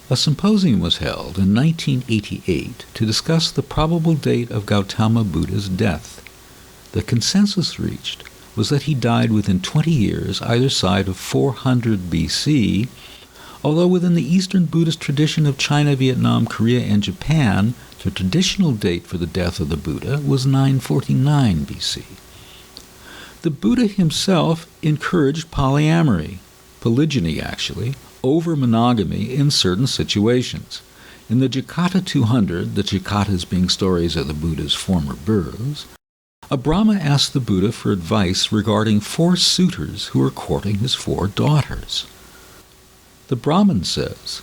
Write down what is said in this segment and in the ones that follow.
A symposium was held in 1988 to discuss the probable date of Gautama Buddha's death. The consensus reached was that he died within 20 years either side of 400 BC, although within the Eastern Buddhist tradition of China, Vietnam, Korea, and Japan, the traditional date for the death of the Buddha was 949 BC. The Buddha himself encouraged polyamory, polygyny actually, over monogamy in certain situations. In the Jataka 200, the Jatakas being stories of the Buddha's former births, a Brahma asked the Buddha for advice regarding 4 suitors who were courting his 4 daughters. The Brahmin says,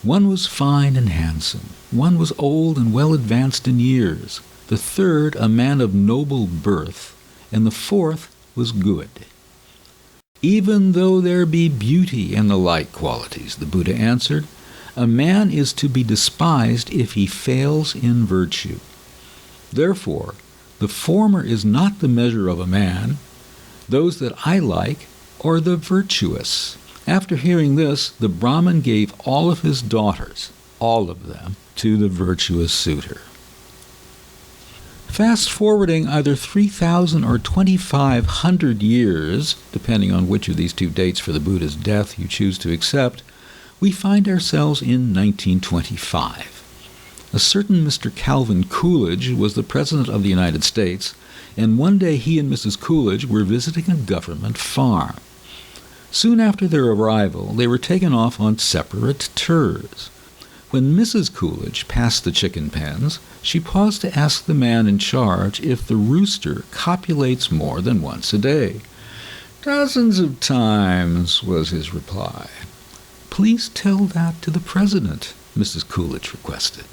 "One was fine and handsome, one was old and well advanced in years, the third a man of noble birth, and the 4th was good." "Even though there be beauty and the like qualities," the Buddha answered, "a man is to be despised if he fails in virtue. Therefore, the former is not the measure of a man. Those that I like are the virtuous." After hearing this, the Brahmin gave all of his daughters, all of them, to the virtuous suitor. Fast-forwarding either 3,000 or 2,500 years, depending on which of these 2 dates for the Buddha's death you choose to accept, we find ourselves in 1925. A certain Mr. Calvin Coolidge was the President of the United States, and one day he and Mrs. Coolidge were visiting a government farm. Soon after their arrival, they were taken off on separate tours. When Mrs. Coolidge passed the chicken pens, she paused to ask the man in charge if the rooster copulates more than once a day. "Dozens of times," was his reply. "Please tell that to the President," Mrs. Coolidge requested.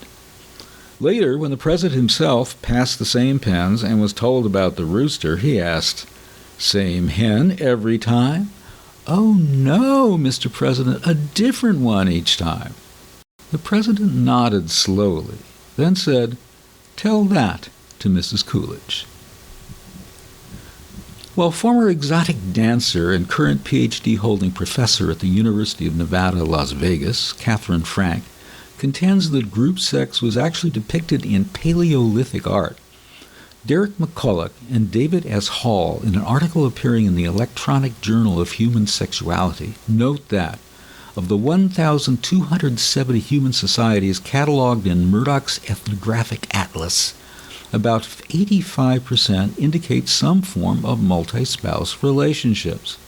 Later, when the President himself passed the same pens and was told about the rooster, he asked, "Same hen every time?" "Oh no, Mr. President, a different one each time." The President nodded slowly, then said, "Tell that to Mrs. Coolidge." While former exotic dancer and current PhD-holding professor at the University of Nevada, Las Vegas, Catherine Frank, contends that group sex was actually depicted in Paleolithic art, Derek McCulloch and David S. Hall, in an article appearing in the Electronic Journal of Human Sexuality, note that of the 1,270 human societies cataloged in Murdoch's Ethnographic Atlas, about 85% indicate some form of multi-spouse relationships.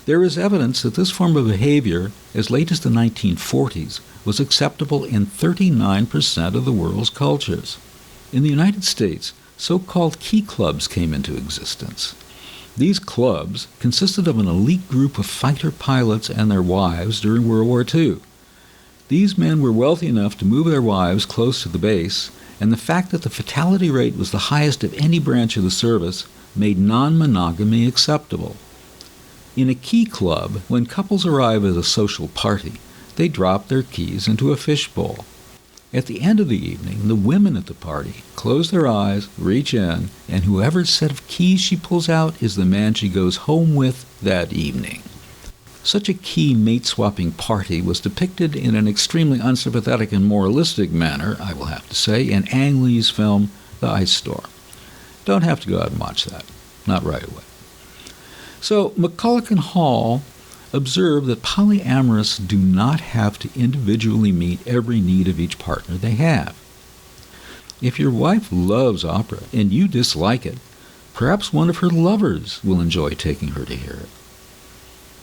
There is evidence that this form of behavior, as late as the 1940s, was acceptable in 39% of the world's cultures. In the United States, so-called key clubs came into existence. These clubs consisted of an elite group of fighter pilots and their wives during World War II. These men were wealthy enough to move their wives close to the base, and the fact that the fatality rate was the highest of any branch of the service made non-monogamy acceptable. In a key club, when couples arrive at a social party, they drop their keys into a fishbowl. At the end of the evening, the women at the party close their eyes, reach in, and whoever's set of keys she pulls out is the man she goes home with that evening. Such a key mate-swapping party was depicted in an extremely unsympathetic and moralistic manner, I will have to say, in Ang Lee's film, The Ice Storm. Don't have to go out and watch that. Not right away. So McCulloch and Hall observe that polyamorous do not have to individually meet every need of each partner they have. If your wife loves opera and you dislike it, perhaps one of her lovers will enjoy taking her to hear it.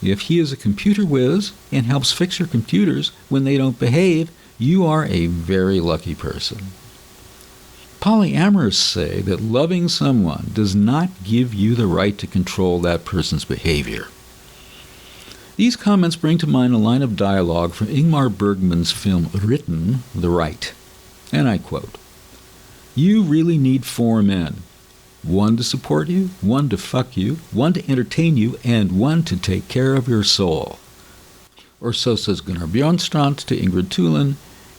If he is a computer whiz and helps fix your computers when they don't behave, you are a very lucky person. Polyamorous say that loving someone does not give you the right to control that person's behavior. These comments bring to mind a line of dialogue from Ingmar Bergman's film Written, The Right, and I quote, "You really need 4 men. One to support you, one to fuck you, one to entertain you, and one to take care of your soul." Or so says Gunnar Bjornstrand to Ingrid Tulin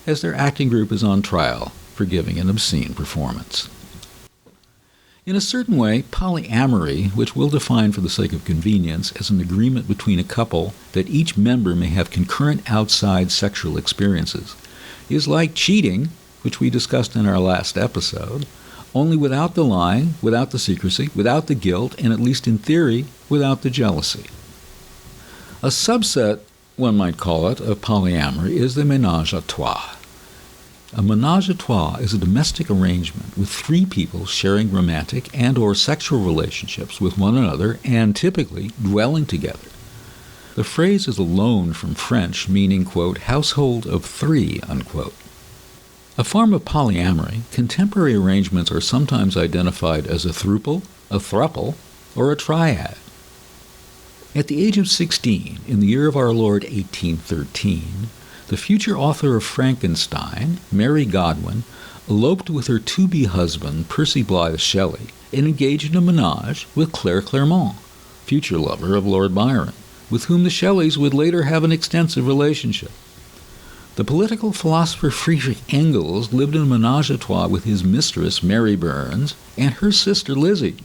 as their acting group is on trial for giving an obscene performance. In a certain way, polyamory, which we'll define for the sake of convenience as an agreement between a couple that each member may have concurrent outside sexual experiences, is like cheating, which we discussed in our last episode, only without the lying, without the secrecy, without the guilt, and at least in theory, without the jealousy. A subset, one might call it, of polyamory is the ménage à trois. A ménage à trois is a domestic arrangement with three people sharing romantic and or sexual relationships with one another and typically dwelling together. The phrase is a loan from French meaning, quote, household of three, unquote. A form of polyamory, contemporary arrangements are sometimes identified as a throuple, a thruple, or a triad. At the age of 16, in the year of our Lord 1813, the future author of Frankenstein, Mary Godwin, eloped with her to-be husband, Percy Blythe Shelley, and engaged in a menage with Claire Clairmont, future lover of Lord Byron, with whom the Shelleys would later have an extensive relationship. The political philosopher Friedrich Engels lived in a menage a trois with his mistress, Mary Burns, and her sister, Lizzie.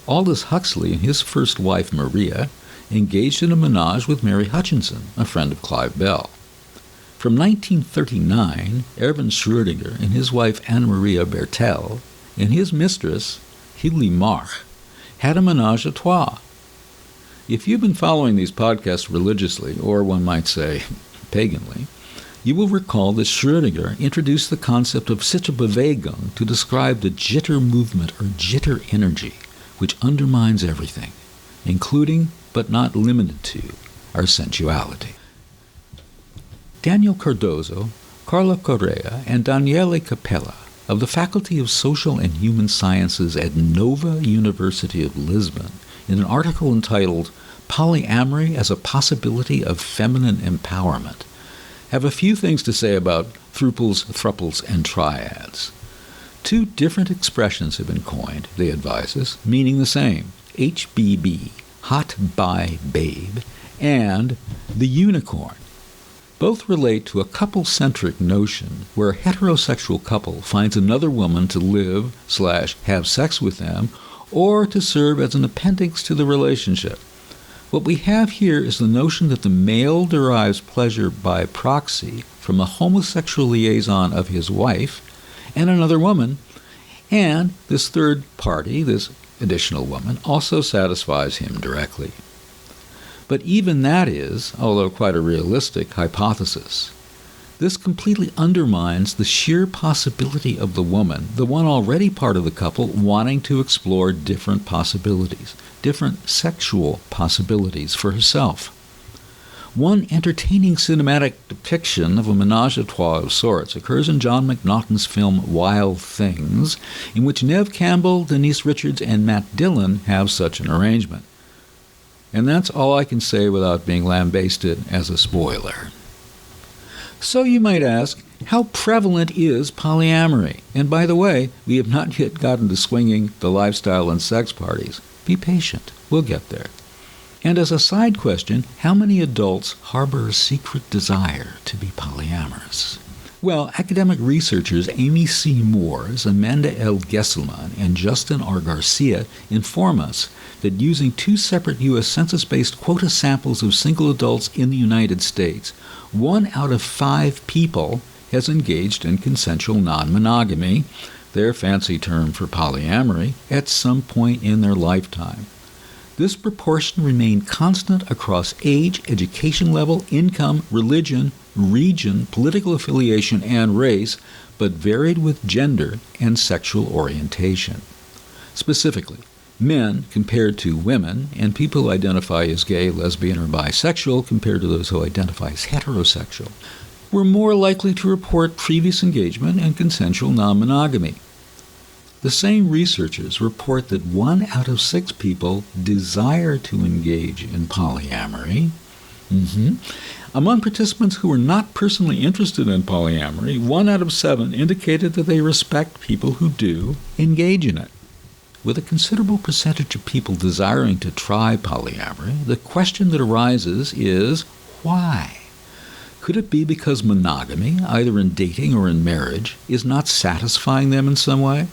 Aldous Huxley and his first wife, Maria, engaged in a menage with Mary Hutchinson, a friend of Clive Bell. From 1939, Erwin Schrödinger and his wife Anna-Maria Bertel and his mistress, Hilly March, had a menage a trois. If you've been following these podcasts religiously, or one might say paganly, you will recall that Schrödinger introduced the concept of Sitzbewegung to describe the jitter movement or jitter energy, which undermines everything, including, but not limited to, our sensuality. Daniel Cardozo, Carla Correa, and Daniele Capella of the Faculty of Social and Human Sciences at Nova University of Lisbon, in an article entitled Polyamory as a Possibility of Feminine Empowerment, have a few things to say about thruples, thruples, and triads. Two different expressions have been coined, they advise us, meaning the same, HBB, hot bi babe, and the unicorn. Both relate to a couple-centric notion where a heterosexual couple finds another woman to live/have sex with them or to serve as an appendix to the relationship. What we have here is the notion that the male derives pleasure by proxy from a homosexual liaison of his wife and another woman, and this third party, this additional woman, also satisfies him directly. But even that is, although quite a realistic, hypothesis. This completely undermines the sheer possibility of the woman, the one already part of the couple, wanting to explore different possibilities, different sexual possibilities for herself. One entertaining cinematic depiction of a menage a trois of sorts occurs in John McNaughton's film Wild Things, in which Neve Campbell, Denise Richards, and Matt Dillon have such an arrangement. And that's all I can say without being lambasted as a spoiler. So you might ask, how prevalent is polyamory? And by the way, we have not yet gotten to swinging the lifestyle and sex parties. Be patient. We'll get there. And as a side question, how many adults harbor a secret desire to be polyamorous? Well, academic researchers Amy C. Moores, Amanda L. Gesselman, and Justin R. Garcia inform us that using two separate U.S. census-based quota samples of single adults in the United States, 1 out of 5 people has engaged in consensual non-monogamy, their fancy term for polyamory, at some point in their lifetime. This proportion remained constant across age, education level, income, religion, region, political affiliation, and race, but varied with gender and sexual orientation. Specifically, men compared to women, and people who identify as gay, lesbian, or bisexual compared to those who identify as heterosexual, were more likely to report previous engagement in consensual non-monogamy. The same researchers report that 1 out of 6 people desire to engage in polyamory. Among participants who were not personally interested in polyamory, 1 out of 7 indicated that they respect people who do engage in it. With a considerable percentage of people desiring to try polyamory, the question that arises is, why? Could it be because monogamy, either in dating or in marriage, is not satisfying them in some way?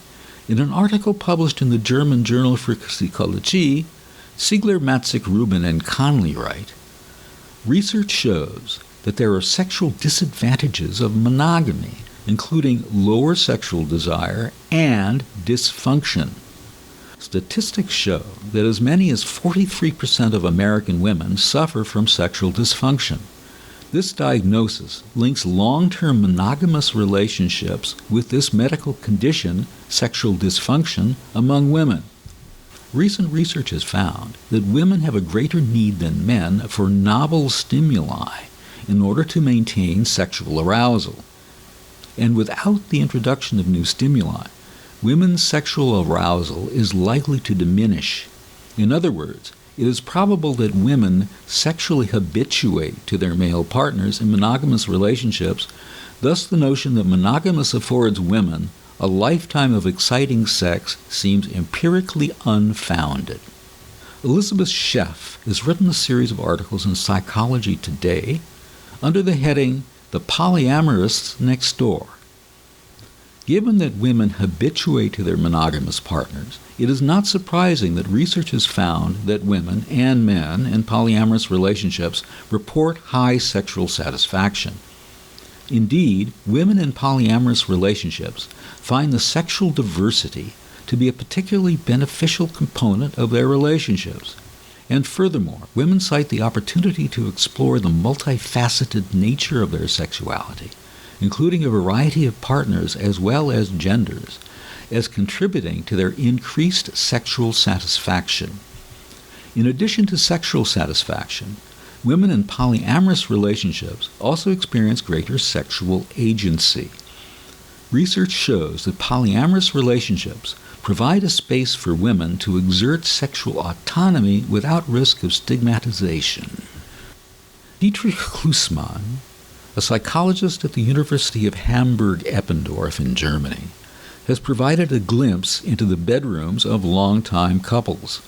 In an article published in the German Journal for Psychology, Siegler, Matzik, Rubin, and Conley write, research shows that there are sexual disadvantages of monogamy, including lower sexual desire and dysfunction. Statistics show that as many as 43% of American women suffer from sexual dysfunction. This diagnosis links long-term monogamous relationships with this medical condition, sexual dysfunction, among women. Recent research has found that women have a greater need than men for novel stimuli in order to maintain sexual arousal. And without the introduction of new stimuli, women's sexual arousal is likely to diminish. In other words, it is probable that women sexually habituate to their male partners in monogamous relationships, thus the notion that monogamous affords women a lifetime of exciting sex seems empirically unfounded. Elizabeth Sheff has written a series of articles in Psychology Today under the heading The Polyamorous Next Door. Given that women habituate to their monogamous partners, it is not surprising that research has found that women and men in polyamorous relationships report high sexual satisfaction. Indeed, women in polyamorous relationships find the sexual diversity to be a particularly beneficial component of their relationships. And furthermore, women cite the opportunity to explore the multifaceted nature of their sexuality, including a variety of partners as well as genders, as contributing to their increased sexual satisfaction. In addition to sexual satisfaction, women in polyamorous relationships also experience greater sexual agency. Research shows that polyamorous relationships provide a space for women to exert sexual autonomy without risk of stigmatization. Dietrich Klusmann, a psychologist at the University of Hamburg-Eppendorf in Germany, has provided a glimpse into the bedrooms of longtime couples.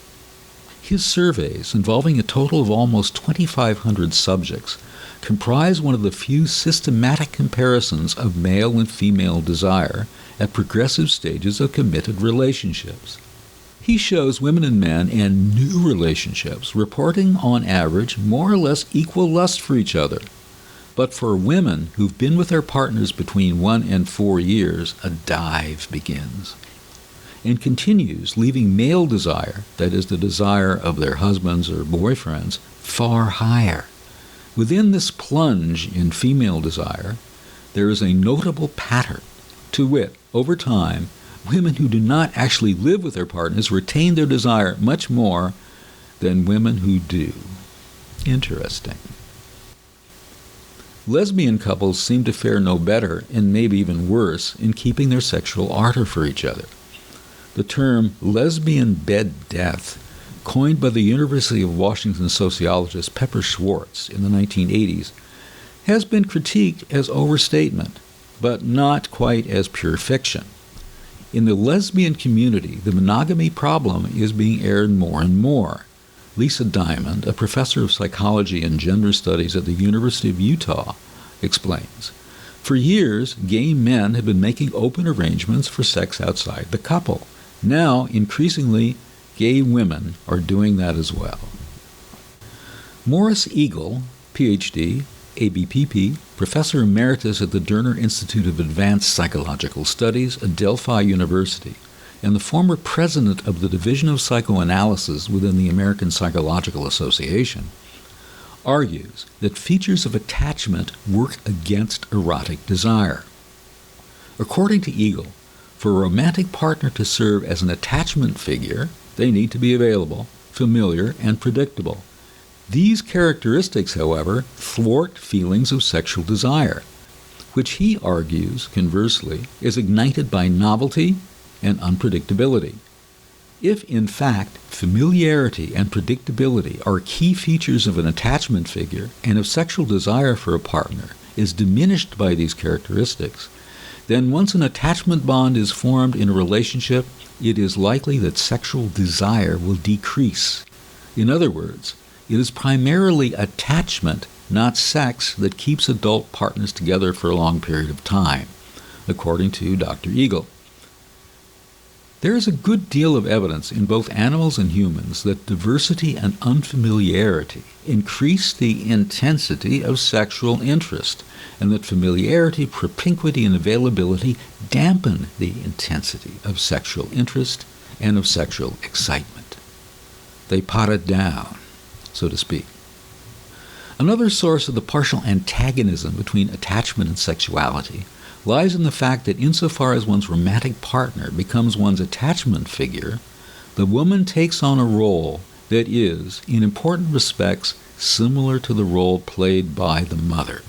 His surveys, involving a total of almost 2,500 subjects, comprise one of the few systematic comparisons of male and female desire at progressive stages of committed relationships. He shows women and men in new relationships reporting on average more or less equal lust for each other. But for women who've been with their partners between 1 and 4 years, a dive begins and continues, leaving male desire, that is the desire of their husbands or boyfriends, far higher. Within this plunge in female desire, there is a notable pattern, to wit, over time, women who do not actually live with their partners retain their desire much more than women who do. Interesting. Lesbian couples seem to fare no better, and maybe even worse, in keeping their sexual ardor for each other. The term lesbian bed death, coined by the University of Washington sociologist Pepper Schwartz in the 1980s, has been critiqued as overstatement, but not quite as pure fiction. In the lesbian community, the monogamy problem is being aired more and more. Lisa Diamond, a professor of psychology and gender studies at the University of Utah, explains, for years, gay men have been making open arrangements for sex outside the couple. Now, increasingly, gay women are doing that as well. Morris Eagle, Ph.D., ABPP, Professor Emeritus at the Derner Institute of Advanced Psychological Studies at Delphi University, and the former president of the Division of Psychoanalysis within the American Psychological Association, argues that features of attachment work against erotic desire. According to Eagle, for a romantic partner to serve as an attachment figure, they need to be available, familiar, and predictable. These characteristics, however, thwart feelings of sexual desire, which he argues, conversely, is ignited by novelty and unpredictability. If, in fact, familiarity and predictability are key features of an attachment figure, and if sexual desire for a partner is diminished by these characteristics, then once an attachment bond is formed in a relationship, it is likely that sexual desire will decrease. In other words, it is primarily attachment, not sex, that keeps adult partners together for a long period of time, according to Dr. Eagle. There is a good deal of evidence in both animals and humans that diversity and unfamiliarity increase the intensity of sexual interest, and that familiarity, propinquity, and availability dampen the intensity of sexual interest and of sexual excitement. They pot it down, so to speak. Another source of the partial antagonism between attachment and sexuality lies in the fact that insofar as one's romantic partner becomes one's attachment figure, the woman takes on a role that is, in important respects, similar to the role played by the mother.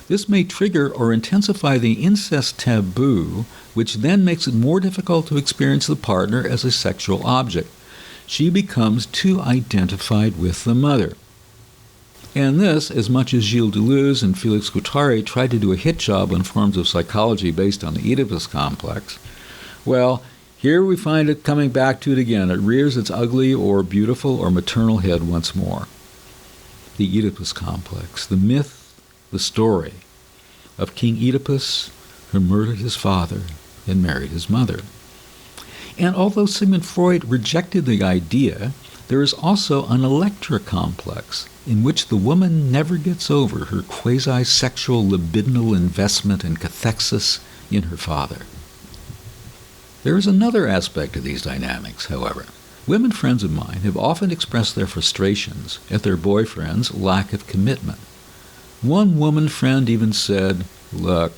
This may trigger or intensify the incest taboo, which then makes it more difficult to experience the partner as a sexual object. She becomes too identified with the mother. And this, as much as Gilles Deleuze and Félix Guattari tried to do a hit job on forms of psychology based on the Oedipus complex, well, here we find it coming back to it again. It rears its ugly or beautiful or maternal head once more. The Oedipus complex, the myth, the story of King Oedipus who murdered his father and married his mother. And although Sigmund Freud rejected the idea, there is also an Electra complex in which the woman never gets over her quasi-sexual libidinal investment and cathexis in her father. There is another aspect of these dynamics, however. Women friends of mine have often expressed their frustrations at their boyfriend's lack of commitment. One woman friend even said, "Look,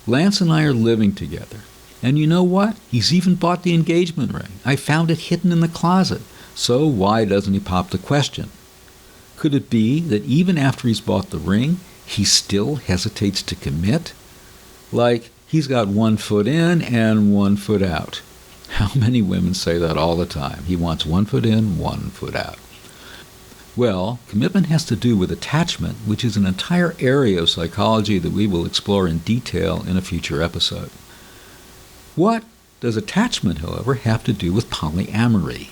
Lance and I are living together, and you know what? He's even bought the engagement ring. I found it hidden in the closet, so why doesn't he pop the question?" Could it be that even after he's bought the ring, he still hesitates to commit? Like, he's got 1 foot in and 1 foot out. How many women say that all the time? He wants 1 foot in, 1 foot out. Well, commitment has to do with attachment, which is an entire area of psychology that we will explore in detail in a future episode. What does attachment, however, have to do with polyamory?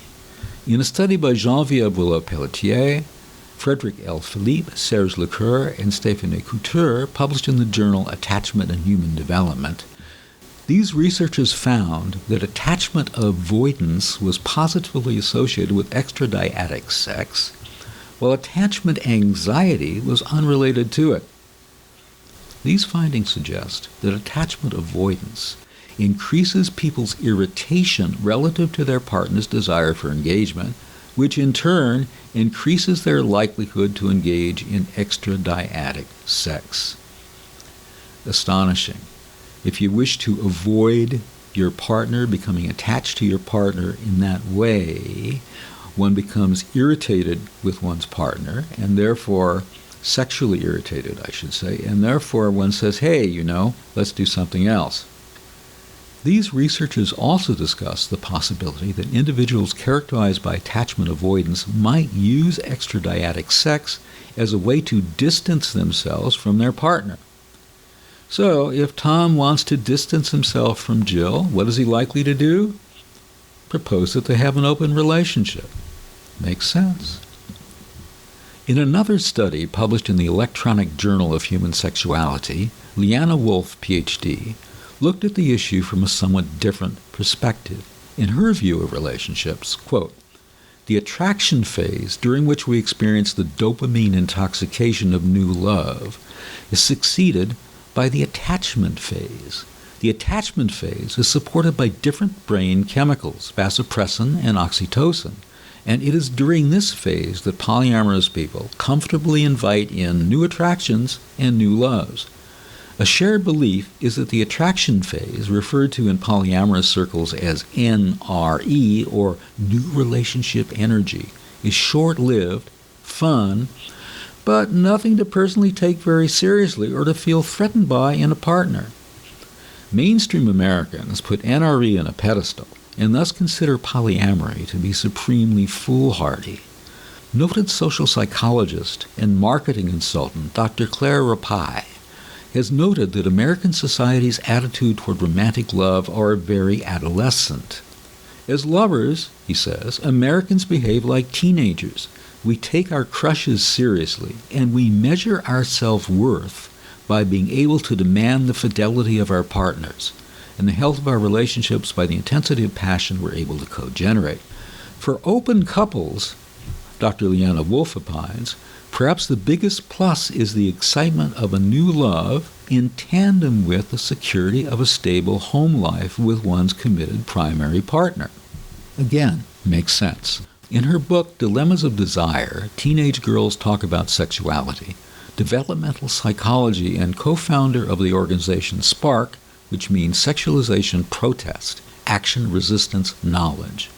In a study by Jean-Pierre Boulot-Pelletier, Frederick L. Philippe, Serge Lecoeur, and Stéphane Couture, published in the journal Attachment and Human Development, these researchers found that attachment avoidance was positively associated with extradyadic sex, while attachment anxiety was unrelated to it. These findings suggest that attachment avoidance increases people's irritation relative to their partner's desire for engagement, which in turn increases their likelihood to engage in extradyadic sex. Astonishing. If you wish to avoid your partner becoming attached to your partner in that way, one becomes irritated with one's partner, and therefore sexually irritated, I should say, and therefore one says, hey, let's do something else. These researchers also discuss the possibility that individuals characterized by attachment avoidance might use extradyadic sex as a way to distance themselves from their partner. So, if Tom wants to distance himself from Jill, what is he likely to do? Propose that they have an open relationship. Makes sense. In another study published in the Electronic Journal of Human Sexuality, Liana Wolf, Ph.D., looked at the issue from a somewhat different perspective. In her view of relationships, quote, "The attraction phase, during which we experience the dopamine intoxication of new love, is succeeded by the attachment phase. The attachment phase is supported by different brain chemicals, vasopressin and oxytocin, and it is during this phase that polyamorous people comfortably invite in new attractions and new loves. A shared belief is that the attraction phase, referred to in polyamorous circles as NRE, or new relationship energy, is short-lived, fun, but nothing to personally take very seriously or to feel threatened by in a partner. Mainstream Americans put NRE on a pedestal and thus consider polyamory to be supremely foolhardy. Noted social psychologist and marketing consultant Dr. Claire Rapai has noted that American society's attitude toward romantic love are very adolescent. As lovers, he says, Americans behave like teenagers. We take our crushes seriously, and we measure our self-worth by being able to demand the fidelity of our partners. and the health of our relationships by the intensity of passion we're able to co-generate. For open couples, Dr. Leanna Wolf opines, perhaps the biggest plus is the excitement of a new love in tandem with the security of a stable home life with one's committed primary partner. Again, makes sense. In her book, Dilemmas of Desire, teenage girls talk about sexuality. Developmental psychology and co-founder of the organization SPARK, which means Sexualization Protest, Action Resistance Knowledge,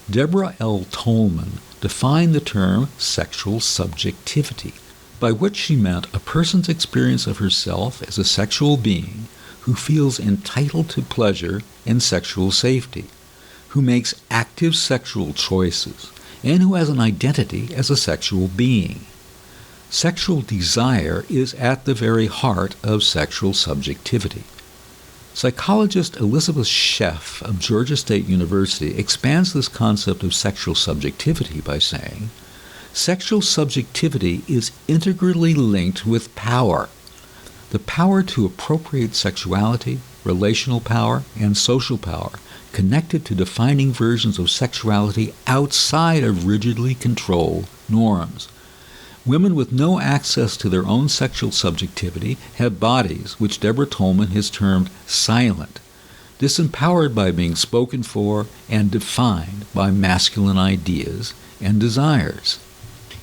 Deborah L. Tolman defined the term sexual subjectivity, by which she meant a person's experience of herself as a sexual being who feels entitled to pleasure and sexual safety, who makes active sexual choices, and who has an identity as a sexual being. Sexual desire is at the very heart of sexual subjectivity. Psychologist Elizabeth Sheff of Georgia State University expands this concept of sexual subjectivity by saying, sexual subjectivity is integrally linked with power. The power to appropriate sexuality, relational power, and social power connected to defining versions of sexuality outside of rigidly controlled norms. Women with no access to their own sexual subjectivity have bodies which Deborah Tolman has termed silent, disempowered by being spoken for and defined by masculine ideas and desires.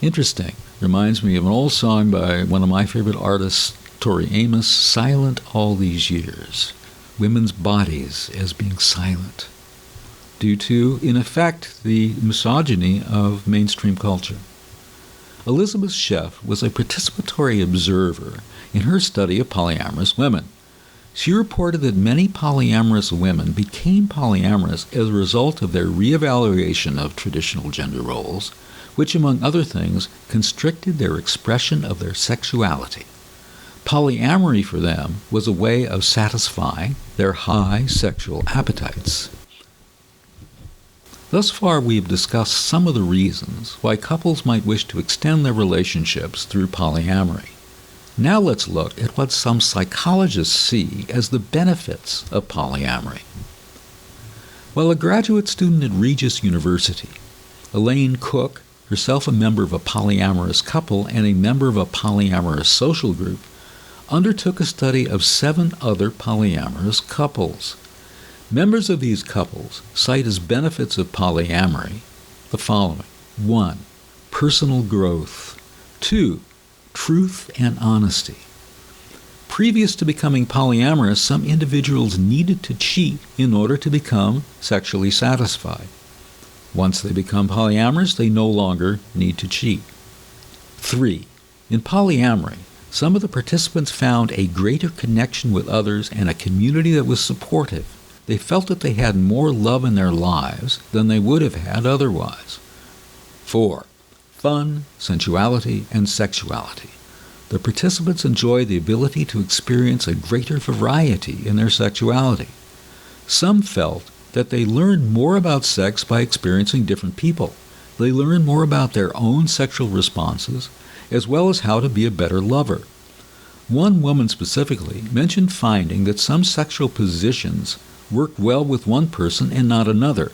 Interesting. Reminds me of an old song by one of my favorite artists, Tori Amos, Silent All These Years. Women's bodies as being silent, due to, in effect, the misogyny of mainstream culture. Elizabeth Sheff was a participatory observer in her study of polyamorous women. She reported that many polyamorous women became polyamorous as a result of their reevaluation of traditional gender roles, which, among other things, constricted their expression of their sexuality. Polyamory for them was a way of satisfying their high sexual appetites. Thus far, we have discussed some of the reasons why couples might wish to extend their relationships through polyamory. Now let's look at what some psychologists see as the benefits of polyamory. While a graduate student at Regis University, Elaine Cook, herself a member of a polyamorous couple and a member of a polyamorous social group, undertook a study of 7 other polyamorous couples. Members of these couples cite as benefits of polyamory the following. 1. Personal growth. 2. Truth and honesty. Previous to becoming polyamorous, some individuals needed to cheat in order to become sexually satisfied. Once they become polyamorous, they no longer need to cheat. 3. In polyamory, some of the participants found a greater connection with others and a community that was supportive. They felt that they had more love in their lives than they would have had otherwise. 4. Fun, sensuality, and sexuality. The participants enjoyed the ability to experience a greater variety in their sexuality. Some felt that they learned more about sex by experiencing different people. They learned more about their own sexual responses, as well as how to be a better lover. One woman specifically mentioned finding that some sexual positions worked well with one person and not another.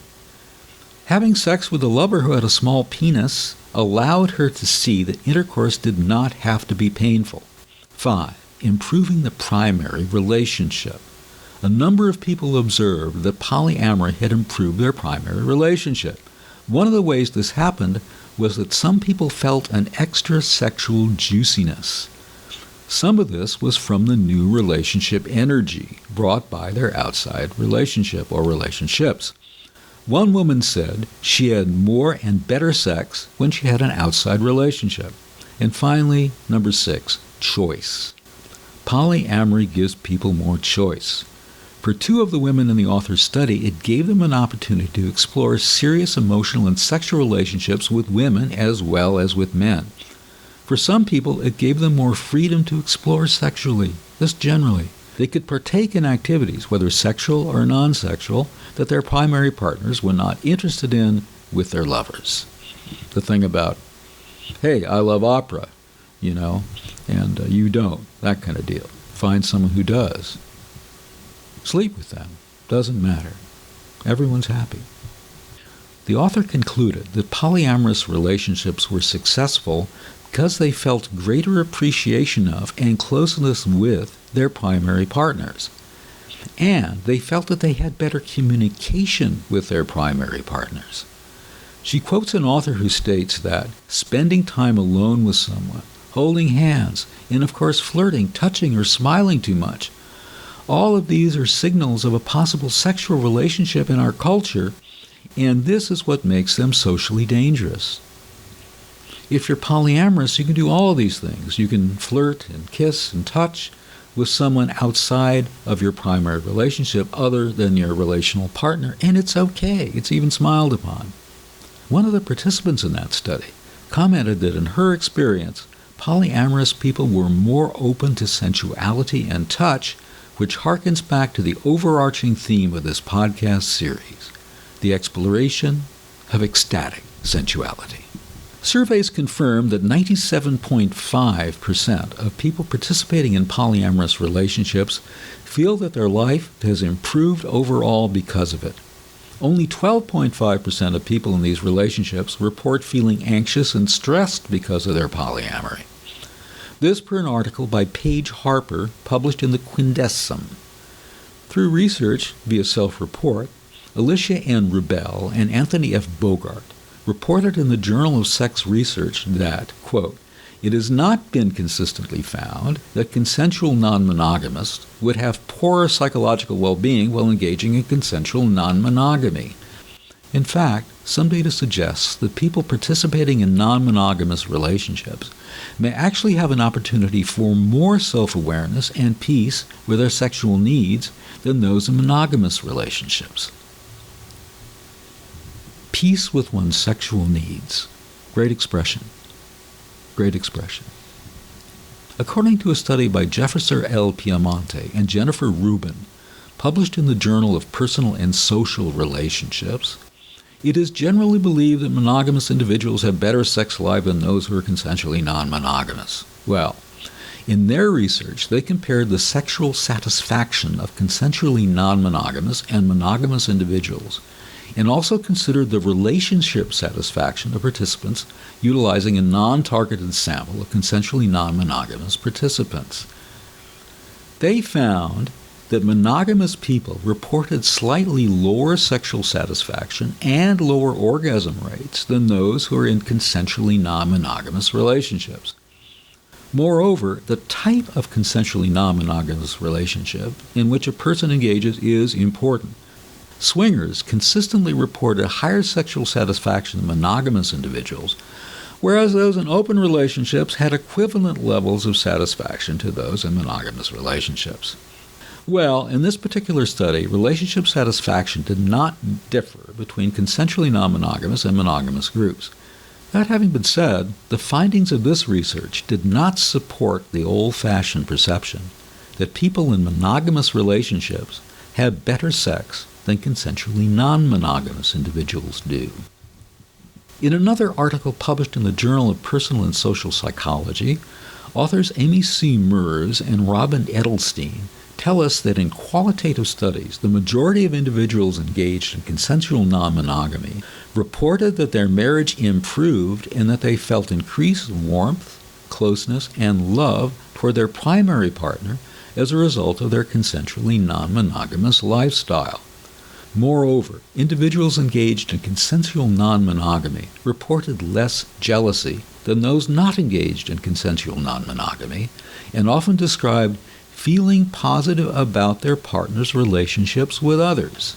Having sex with a lover who had a small penis allowed her to see that intercourse did not have to be painful. 5. Improving the primary relationship. A number of people observed that polyamory had improved their primary relationship. One of the ways this happened was that some people felt an extra sexual juiciness. Some of this was from the new relationship energy brought by their outside relationship or relationships. One woman said she had more and better sex when she had an outside relationship. And finally, number 6, choice. Polyamory gives people more choice. For 2 of the women in the author's study, it gave them an opportunity to explore serious emotional and sexual relationships with women as well as with men. For some people, it gave them more freedom to explore sexually, just generally. They could partake in activities, whether sexual or non-sexual, that their primary partners were not interested in with their lovers. The thing about, hey, I love opera, and you don't, that kind of deal. Find someone who does. Sleep with them. Doesn't matter. Everyone's happy. The author concluded that polyamorous relationships were successful because they felt greater appreciation of and closeness with their primary partners. And they felt that they had better communication with their primary partners. She quotes an author who states that spending time alone with someone, holding hands, and of course flirting, touching, or smiling too much, all of these are signals of a possible sexual relationship in our culture, and this is what makes them socially dangerous. If you're polyamorous, you can do all of these things. You can flirt and kiss and touch with someone outside of your primary relationship other than your relational partner, and it's okay. It's even smiled upon. One of the participants in that study commented that in her experience, polyamorous people were more open to sensuality and touch, which harkens back to the overarching theme of this podcast series, the exploration of ecstatic sensuality. Surveys confirm that 97.5% of people participating in polyamorous relationships feel that their life has improved overall because of it. Only 12.5% of people in these relationships report feeling anxious and stressed because of their polyamory. This per an article by Paige Harper published in the Quindesum. Through research via self-report, Alicia N. Rubel and Anthony F. Bogart reported in the Journal of Sex Research that, quote, it has not been consistently found that consensual non-monogamists would have poorer psychological well-being while engaging in consensual non-monogamy. In fact, some data suggests that people participating in non-monogamous relationships may actually have an opportunity for more self-awareness and peace with their sexual needs than those in monogamous relationships. Peace with one's sexual needs. Great expression. Great expression. According to a study by Jefferson L. Piamonte and Jennifer Rubin, published in the Journal of Personal and Social Relationships, it is generally believed that monogamous individuals have better sex life than those who are consensually non-monogamous. Well, in their research, they compared the sexual satisfaction of consensually non-monogamous and monogamous individuals, and also considered the relationship satisfaction of participants utilizing a non-targeted sample of consensually non-monogamous participants. They found that monogamous people reported slightly lower sexual satisfaction and lower orgasm rates than those who are in consensually non-monogamous relationships. Moreover, the type of consensually non-monogamous relationship in which a person engages is important. Swingers consistently reported higher sexual satisfaction than monogamous individuals, whereas those in open relationships had equivalent levels of satisfaction to those in monogamous relationships. Well, in this particular study, relationship satisfaction did not differ between consensually non-monogamous and monogamous groups. That having been said, the findings of this research did not support the old-fashioned perception that people in monogamous relationships have better sex than consensually non-monogamous individuals do. In another article published in the Journal of Personal and Social Psychology, authors Amy C. Merz and Robin Edelstein tell us that in qualitative studies, the majority of individuals engaged in consensual non-monogamy reported that their marriage improved and that they felt increased warmth, closeness, and love toward their primary partner as a result of their consensually non-monogamous lifestyle. Moreover, individuals engaged in consensual non-monogamy reported less jealousy than those not engaged in consensual non-monogamy, and often described feeling positive about their partner's relationships with others.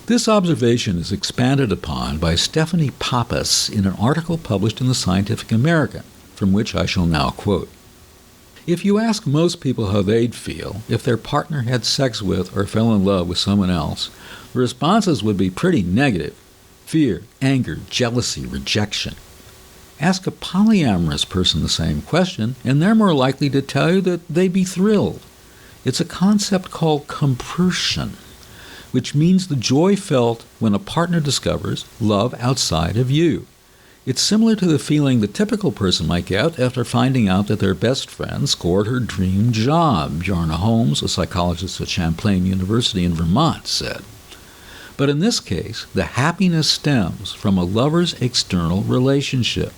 This observation is expanded upon by Stephanie Pappas in an article published in the Scientific American, from which I shall now quote. If you ask most people how they'd feel if their partner had sex with or fell in love with someone else, the responses would be pretty negative: fear, anger, jealousy, rejection. Ask a polyamorous person the same question, and they're more likely to tell you that they'd be thrilled. It's a concept called compersion, which means the joy felt when a partner discovers love outside of you. It's similar to the feeling the typical person might get after finding out that their best friend scored her dream job, Bjarne Holmes, a psychologist at Champlain University in Vermont, said. But in this case, the happiness stems from a lover's external relationship.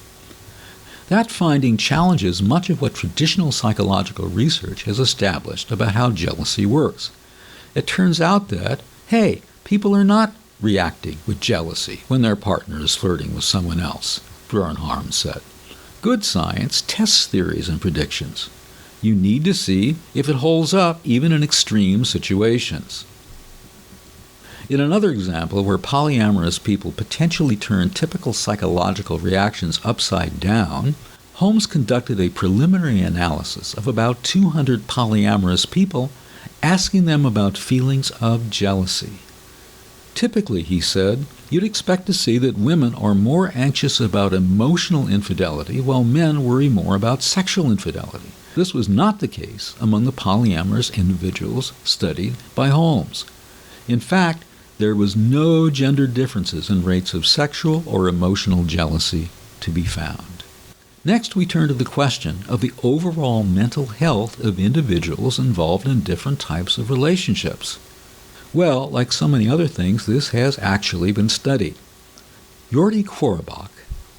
That finding challenges much of what traditional psychological research has established about how jealousy works. It turns out that, hey, people are not reacting with jealousy when their partner is flirting with someone else, Bjarne Holmes said. Good science tests theories and predictions. You need to see if it holds up even in extreme situations. In another example where polyamorous people potentially turn typical psychological reactions upside down, Holmes conducted a preliminary analysis of about 200 polyamorous people, asking them about feelings of jealousy. Typically, he said, you'd expect to see that women are more anxious about emotional infidelity while men worry more about sexual infidelity. This was not the case among the polyamorous individuals studied by Holmes. In fact, there was no gender differences in rates of sexual or emotional jealousy to be found. Next, we turn to the question of the overall mental health of individuals involved in different types of relationships. Well, like so many other things, this has actually been studied. Jordi Korbach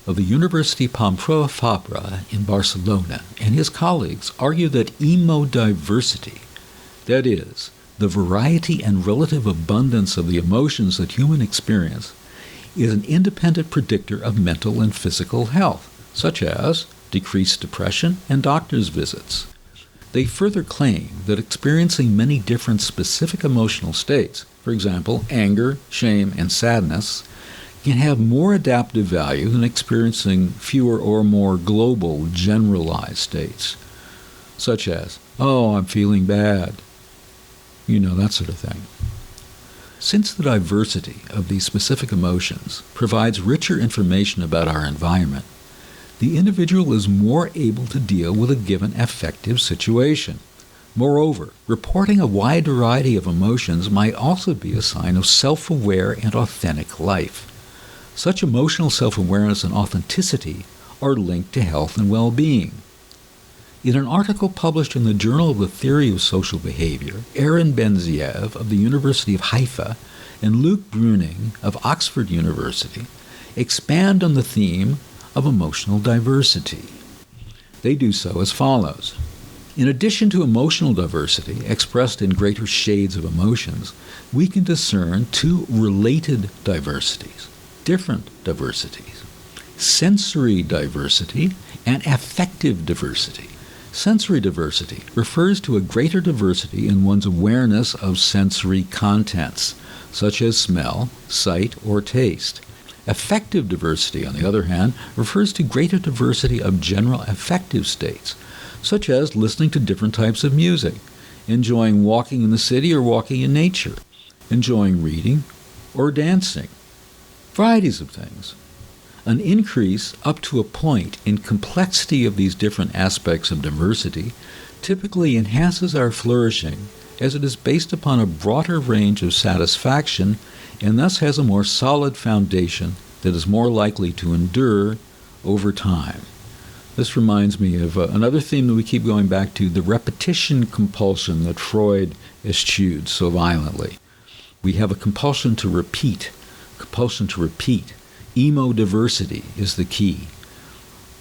of the University Pompeu Fabra in Barcelona and his colleagues argue that emodiversity, that is, the variety and relative abundance of the emotions that humans experience, is an independent predictor of mental and physical health, such as decreased depression and doctor's visits. They further claim that experiencing many different specific emotional states, for example, anger, shame, and sadness, can have more adaptive value than experiencing fewer or more global, generalized states, such as, oh, I'm feeling bad, that sort of thing. Since the diversity of these specific emotions provides richer information about our environment, the individual is more able to deal with a given affective situation. Moreover, reporting a wide variety of emotions might also be a sign of self-aware and authentic life. Such emotional self-awareness and authenticity are linked to health and well-being. In an article published in the Journal of the Theory of Social Behavior, Aaron Benziev of the University of Haifa and Luc Bruning of Oxford University expand on the theme of emotional diversity. They do so as follows. In addition to emotional diversity expressed in greater shades of emotions, we can discern two related diversities, different diversities, sensory diversity and affective diversity. Sensory diversity refers to a greater diversity in one's awareness of sensory contents, such as smell, sight, or taste. Affective diversity, on the other hand, refers to greater diversity of general affective states, such as listening to different types of music, enjoying walking in the city or walking in nature, enjoying reading or dancing. Varieties of things. An increase up to a point in complexity of these different aspects of diversity typically enhances our flourishing, as it is based upon a broader range of satisfaction and thus has a more solid foundation that is more likely to endure over time. This reminds me of another theme that we keep going back to, the repetition compulsion that Freud eschewed so violently. We have a compulsion to repeat. Emodiversity is the key.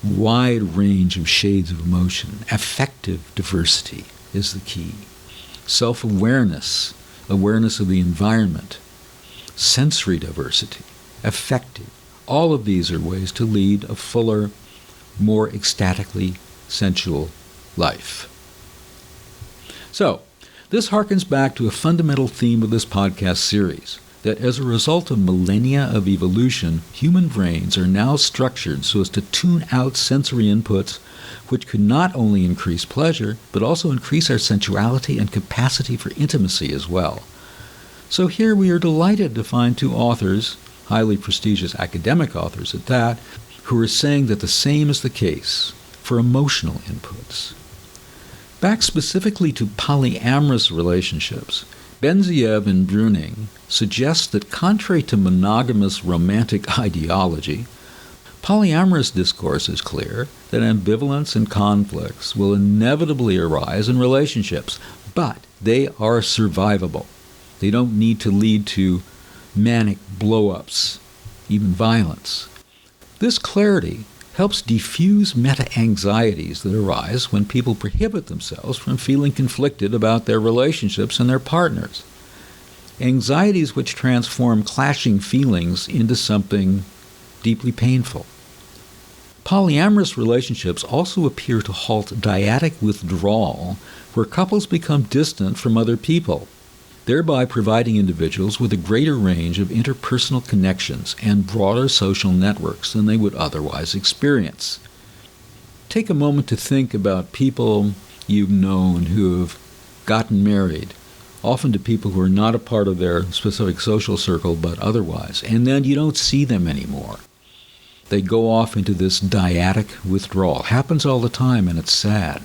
Wide range of shades of emotion. Affective diversity is the key. Self-awareness, awareness of the environment, sensory diversity, affective. All of these are ways to lead a fuller, more ecstatically sensual life. So, this harkens back to a fundamental theme of this podcast series, that as a result of millennia of evolution, human brains are now structured so as to tune out sensory inputs which could not only increase pleasure, but also increase our sensuality and capacity for intimacy as well. So here we are delighted to find two authors, highly prestigious academic authors at that, who are saying that the same is the case for emotional inputs. Back specifically to polyamorous relationships, Benziev and Bruning suggest that contrary to monogamous romantic ideology, Polyamorous discourse is clear that ambivalence and conflicts will inevitably arise in relationships, but they are survivable. They don't need to lead to manic blow-ups, even violence. This clarity helps diffuse meta-anxieties that arise when people prohibit themselves from feeling conflicted about their relationships and their partners. Anxieties which transform clashing feelings into something deeply painful. Polyamorous relationships also appear to halt dyadic withdrawal, where couples become distant from other people, thereby providing individuals with a greater range of interpersonal connections and broader social networks than they would otherwise experience. Take a moment to think about people you've known who have gotten married, often to people who are not a part of their specific social circle but otherwise, and then you don't see them anymore. They go off into this dyadic withdrawal. Happens all the time, and it's sad.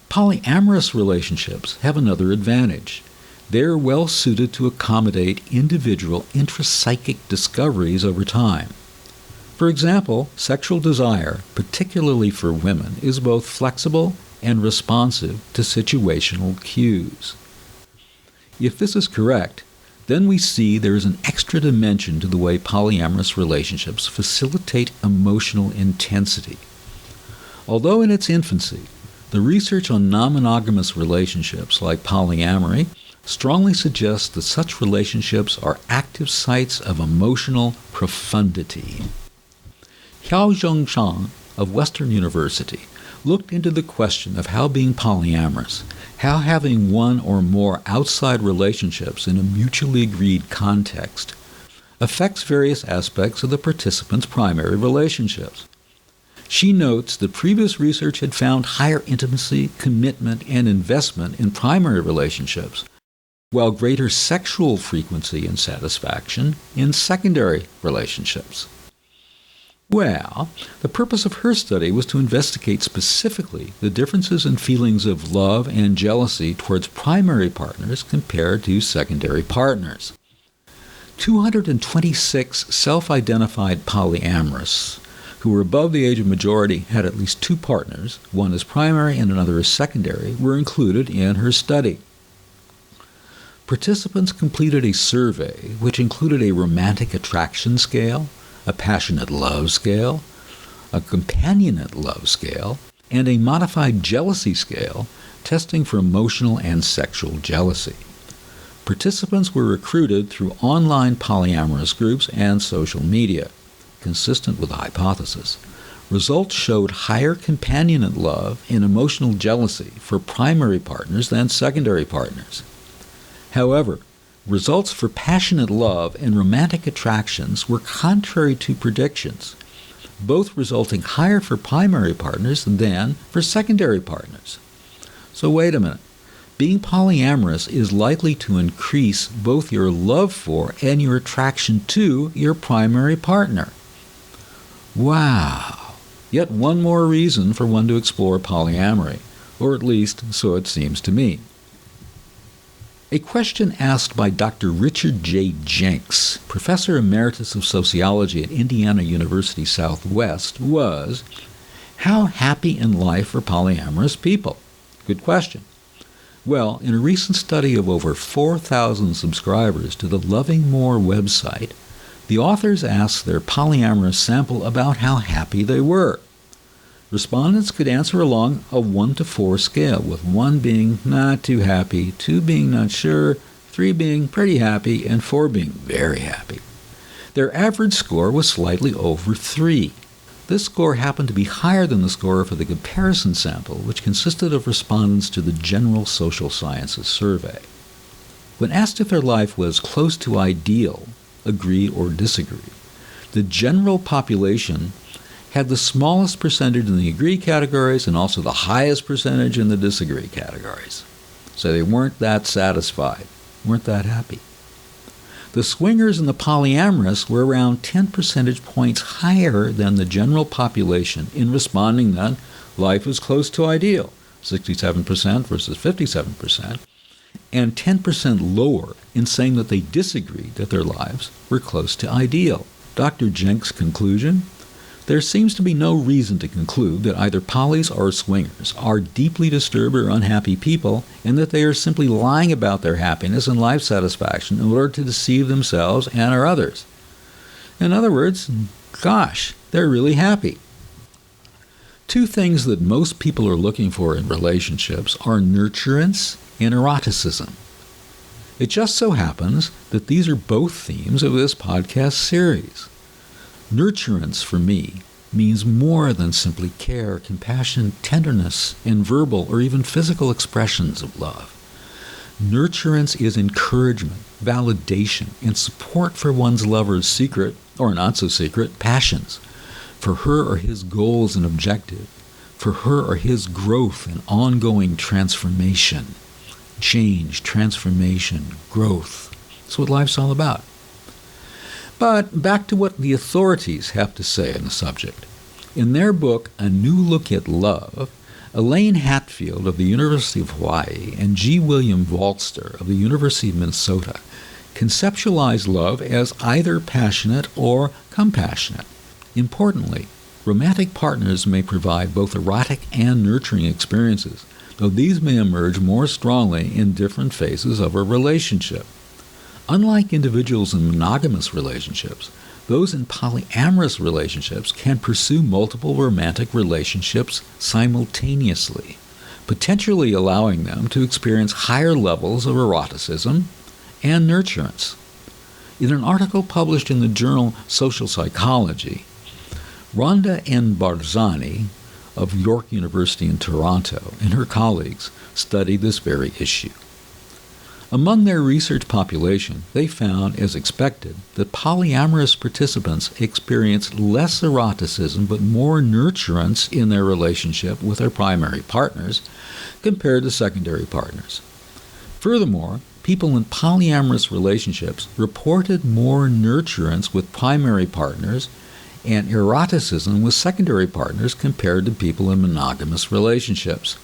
Polyamorous relationships have another advantage. They're well suited to accommodate individual intrapsychic discoveries over time. For example, sexual desire, particularly for women, is both flexible and responsive to situational cues. If this is correct, then we see there is an extra dimension to the way polyamorous relationships facilitate emotional intensity. Although in its infancy, the research on non-monogamous relationships like polyamory strongly suggests that such relationships are active sites of emotional profundity. Xiaozhong Shang of Western University looked into the question of how being polyamorous, how having one or more outside relationships in a mutually agreed context, affects various aspects of the participants' primary relationships. She notes that previous research had found higher intimacy, commitment, and investment in primary relationships, while greater sexual frequency and satisfaction in secondary relationships. Well, the purpose of her study was to investigate specifically the differences in feelings of love and jealousy towards primary partners compared to secondary partners. 226 self-identified polyamorous who were above the age of majority had at least two partners, one as primary and another as secondary, were included in her study. Participants completed a survey which included a romantic attraction scale, a passionate love scale, a companionate love scale, and a modified jealousy scale, testing for emotional and sexual jealousy. Participants were recruited through online polyamorous groups and social media, consistent with the hypothesis. Results showed higher companionate love and emotional jealousy for primary partners than secondary partners. However, results for passionate love and romantic attractions were contrary to predictions, both resulting higher for primary partners than for secondary partners. So wait a minute. Being polyamorous is likely to increase both your love for and your attraction to your primary partner. Wow! Yet one more reason for one to explore polyamory, or at least so it seems to me. A question asked by Dr. Richard J. Jenks, Professor Emeritus of Sociology at Indiana University Southwest, was, how happy in life are polyamorous people? Good question. Well, in a recent study of over 4,000 subscribers to the Loving More website, the authors asked their polyamorous sample about how happy they were. Respondents could answer along a 1 to 4 scale, with 1 being not too happy, 2 being not sure, 3 being pretty happy, and 4 being very happy. Their average score was slightly over 3. This score happened to be higher than the score for the comparison sample, which consisted of respondents to the General Social Sciences survey. When asked if their life was close to ideal, agree or disagree, the general population had the smallest percentage in the agree categories and also the highest percentage in the disagree categories. So they weren't that satisfied, weren't that happy. The swingers and the polyamorous were around 10 percentage points higher than the general population in responding that life was close to ideal, 67% versus 57%, and 10% lower in saying that they disagreed that their lives were close to ideal. Dr. Jenks' conclusion? There seems to be no reason to conclude that either polys or swingers are deeply disturbed or unhappy people, and that they are simply lying about their happiness and life satisfaction in order to deceive themselves and or others. In other words, gosh, they're really happy. Two things that most people are looking for in relationships are nurturance and eroticism. It just so happens that these are both themes of this podcast series. Nurturance, for me, means more than simply care, compassion, tenderness, and verbal or even physical expressions of love. Nurturance is encouragement, validation, and support for one's lover's secret, or not so secret, passions, for her or his goals and objectives, for her or his growth and ongoing transformation. Change, transformation, growth. That's what life's all about. But back to what the authorities have to say on the subject. In their book, A New Look at Love, Elaine Hatfield of the University of Hawaii and G. William Walster of the University of Minnesota conceptualize love as either passionate or compassionate. Importantly, romantic partners may provide both erotic and nurturing experiences, though these may emerge more strongly in different phases of a relationship. Unlike individuals in monogamous relationships, those in polyamorous relationships can pursue multiple romantic relationships simultaneously, potentially allowing them to experience higher levels of eroticism and nurturance. In an article published in the journal Social Psychology, Rhonda N. Barzani of York University in Toronto and her colleagues studied this very issue. Among their research population, they found, as expected, that polyamorous participants experienced less eroticism but more nurturance in their relationship with their primary partners compared to secondary partners. Furthermore, people in polyamorous relationships reported more nurturance with primary partners and eroticism with secondary partners compared to people in monogamous relationships.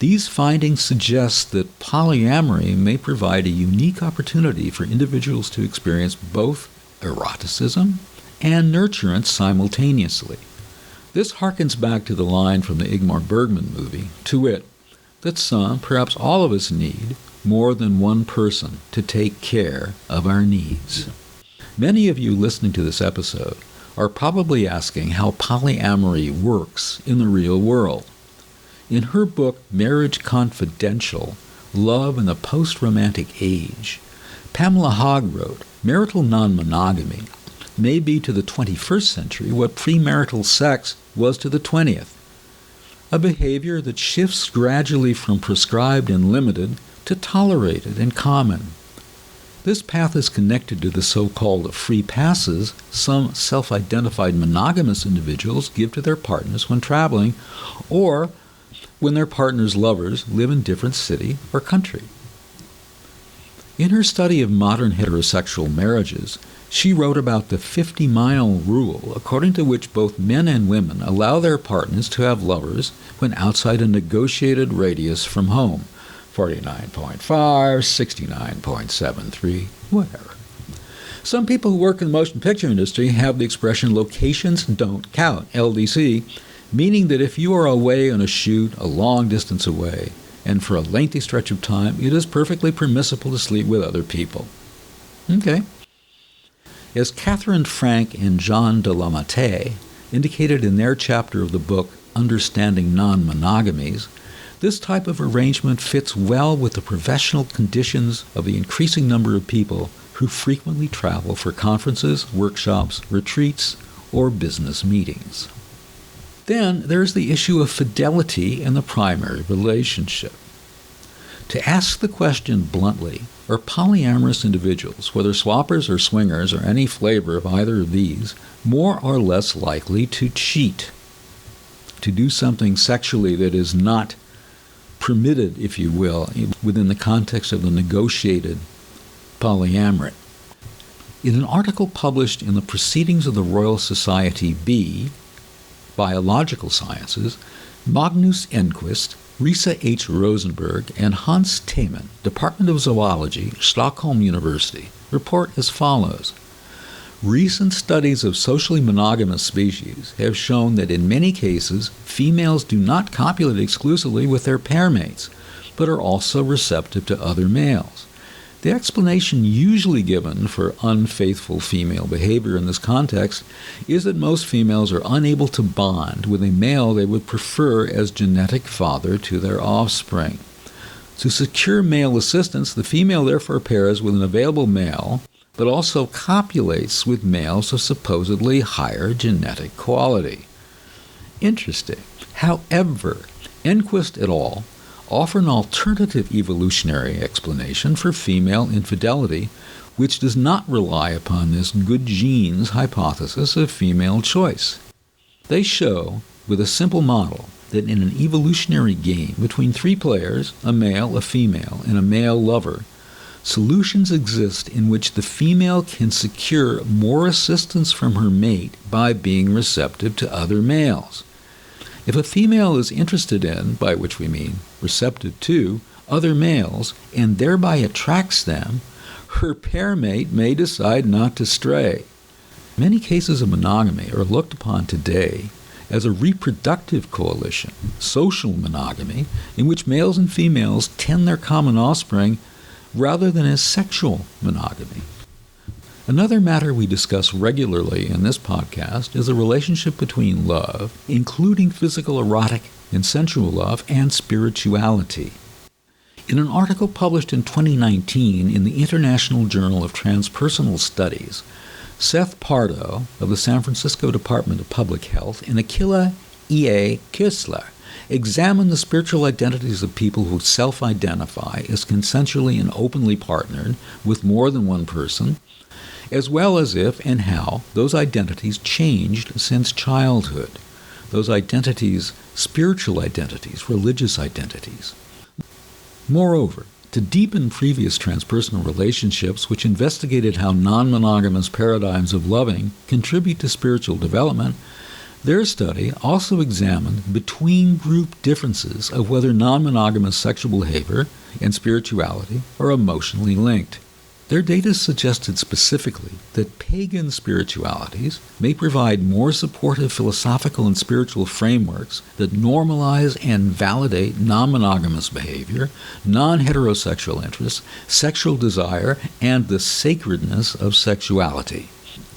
These findings suggest that polyamory may provide a unique opportunity for individuals to experience both eroticism and nurturance simultaneously. This harkens back to the line from the Ingmar Bergman movie, to wit, that some, perhaps all of us, need more than one person to take care of our needs. Many of you listening to this episode are probably asking how polyamory works in the real world. In her book, Marriage Confidential, Love in the Post-Romantic Age, Pamela Hogg wrote, marital non-monogamy may be to the 21st century what premarital sex was to the 20th, a behavior that shifts gradually from prescribed and limited to tolerated and common. This path is connected to the so-called free passes some self-identified monogamous individuals give to their partners when traveling, or when their partner's lovers live in different city or country. In her study of modern heterosexual marriages, she wrote about the 50-mile rule, according to which both men and women allow their partners to have lovers when outside a negotiated radius from home, 49.5, 69.73, whatever. Some people who work in the motion picture industry have the expression locations don't count, LDC, meaning that if you are away on a shoot a long distance away, and for a lengthy stretch of time, it is perfectly permissible to sleep with other people. Okay. As Catherine Frank and John de la Matte indicated in their chapter of the book Understanding Non-Monogamies, this type of arrangement fits well with the professional conditions of the increasing number of people who frequently travel for conferences, workshops, retreats, or business meetings. Then there's the issue of fidelity in the primary relationship. To ask the question bluntly, are polyamorous individuals, whether swappers or swingers or any flavor of either of these, more or less likely to cheat, to do something sexually that is not permitted, if you will, within the context of the negotiated polyamory? In an article published in the Proceedings of the Royal Society B, Biological Sciences, Magnus Enquist, Risa H. Rosenberg, and Hans Teymann, Department of Zoology, Stockholm University, report as follows. Recent studies of socially monogamous species have shown that in many cases, females do not copulate exclusively with their pair mates, but are also receptive to other males. The explanation usually given for unfaithful female behavior in this context is that most females are unable to bond with a male they would prefer as genetic father to their offspring. To secure male assistance, the female therefore pairs with an available male, but also copulates with males of supposedly higher genetic quality. Interesting. However, Enquist et al. Offer an alternative evolutionary explanation for female infidelity, which does not rely upon this good genes hypothesis of female choice. They show, with a simple model, that in an evolutionary game between three players, a male, a female, and a male lover, solutions exist in which the female can secure more assistance from her mate by being receptive to other males. If a female is interested in, by which we mean receptive to, other males, and thereby attracts them, her pair mate may decide not to stray. Many cases of monogamy are looked upon today as a reproductive coalition, social monogamy, in which males and females tend their common offspring rather than as sexual monogamy. Another matter we discuss regularly in this podcast is the relationship between love, including physical, erotic, and sensual love, and spirituality. In an article published in 2019 in the International Journal of Transpersonal Studies, Seth Pardo of the San Francisco Department of Public Health and Akila E.A. Kissler examine the spiritual identities of people who self-identify as consensually and openly partnered with more than one person, as well as if and how those identities changed since childhood. Those identities, spiritual identities, religious identities. Moreover, to deepen previous transpersonal relationships which investigated how non-monogamous paradigms of loving contribute to spiritual development, their study also examined between-group differences of whether non-monogamous sexual behavior and spirituality are emotionally linked. Their data suggested specifically that pagan spiritualities may provide more supportive philosophical and spiritual frameworks that normalize and validate non-monogamous behavior, non-heterosexual interests, sexual desire, and the sacredness of sexuality.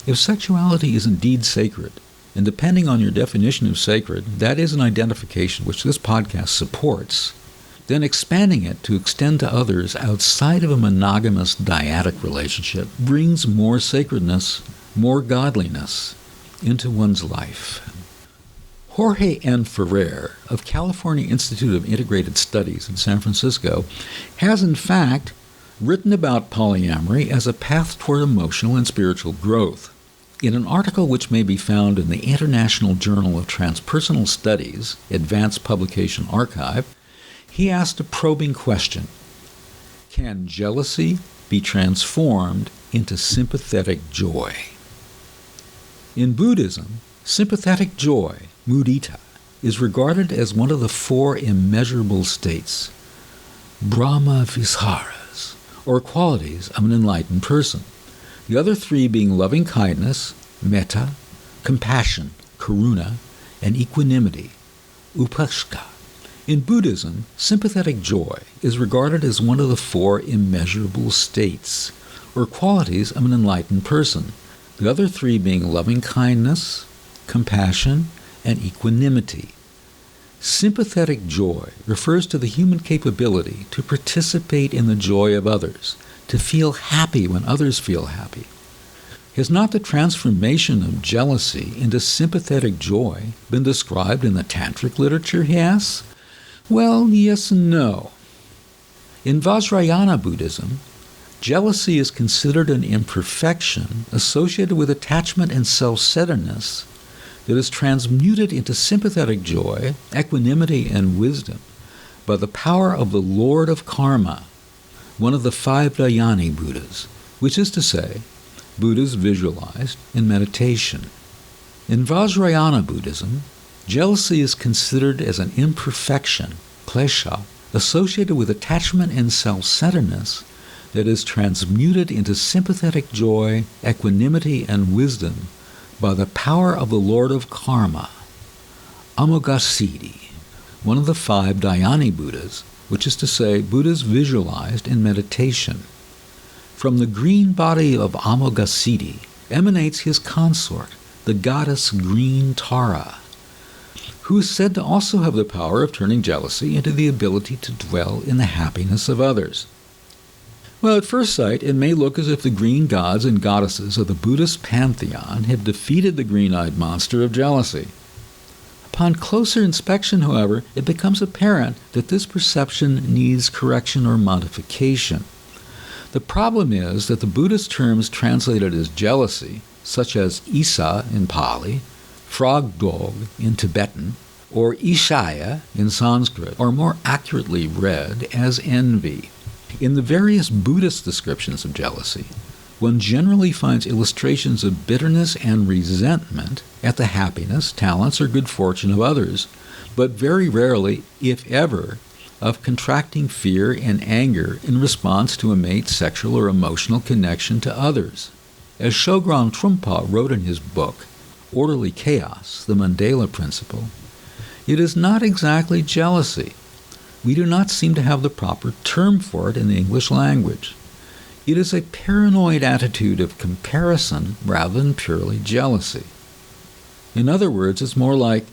If sexuality is indeed sacred, and depending on your definition of sacred, that is an identification which this podcast supports, then expanding it to extend to others outside of a monogamous dyadic relationship brings more sacredness, more godliness into one's life. Jorge N. Ferrer of California Institute of Integrated Studies in San Francisco has in fact written about polyamory as a path toward emotional and spiritual growth. In an article which may be found in the International Journal of Transpersonal Studies, Advanced Publication Archive, he asked a probing question: can jealousy be transformed into sympathetic joy? In Buddhism, sympathetic joy, mudita, is regarded as one of the four immeasurable states, Brahma Viharas, or qualities of an enlightened person. The other three being loving kindness, metta, compassion, karuna, and equanimity, upekkha. In Buddhism, sympathetic joy is regarded as one of the four immeasurable states, or qualities of an enlightened person, the other three being loving kindness, compassion, and equanimity. Sympathetic joy refers to the human capability to participate in the joy of others, to feel happy when others feel happy. Has not the transformation of jealousy into sympathetic joy been described in the tantric literature, he asks? Well, yes and no. In Vajrayana Buddhism, jealousy is considered an imperfection associated with attachment and self-centeredness that is transmuted into sympathetic joy, equanimity, and wisdom by the power of the Lord of Karma, one of the five Dhyani Buddhas, which is to say, Buddhas visualized in meditation. In Vajrayana Buddhism, jealousy is considered as an imperfection, klesha, associated with attachment and self-centeredness that is transmuted into sympathetic joy, equanimity, and wisdom by the power of the Lord of Karma, Amoghasiddhi, one of the 5 Dhyani Buddhas, which is to say Buddhas visualized in meditation. From the green body of Amoghasiddhi emanates his consort, the goddess Green Tara, who is said to also have the power of turning jealousy into the ability to dwell in the happiness of others. Well, at first sight, it may look as if the green gods and goddesses of the Buddhist pantheon have defeated the green-eyed monster of jealousy. Upon closer inspection, however, it becomes apparent that this perception needs correction or modification. The problem is that the Buddhist terms translated as jealousy, such as Isa in Pali, frog dog in Tibetan, or Ishaya in Sanskrit, are more accurately read as envy. In the various Buddhist descriptions of jealousy, one generally finds illustrations of bitterness and resentment at the happiness, talents, or good fortune of others, but very rarely, if ever, of contracting fear and anger in response to a mate's sexual or emotional connection to others. As Shogron Trungpa wrote in his book, Orderly Chaos, the Mandela Principle, it is not exactly jealousy. We do not seem to have the proper term for it in the English language. It is a paranoid attitude of comparison rather than purely jealousy. In other words, it's more like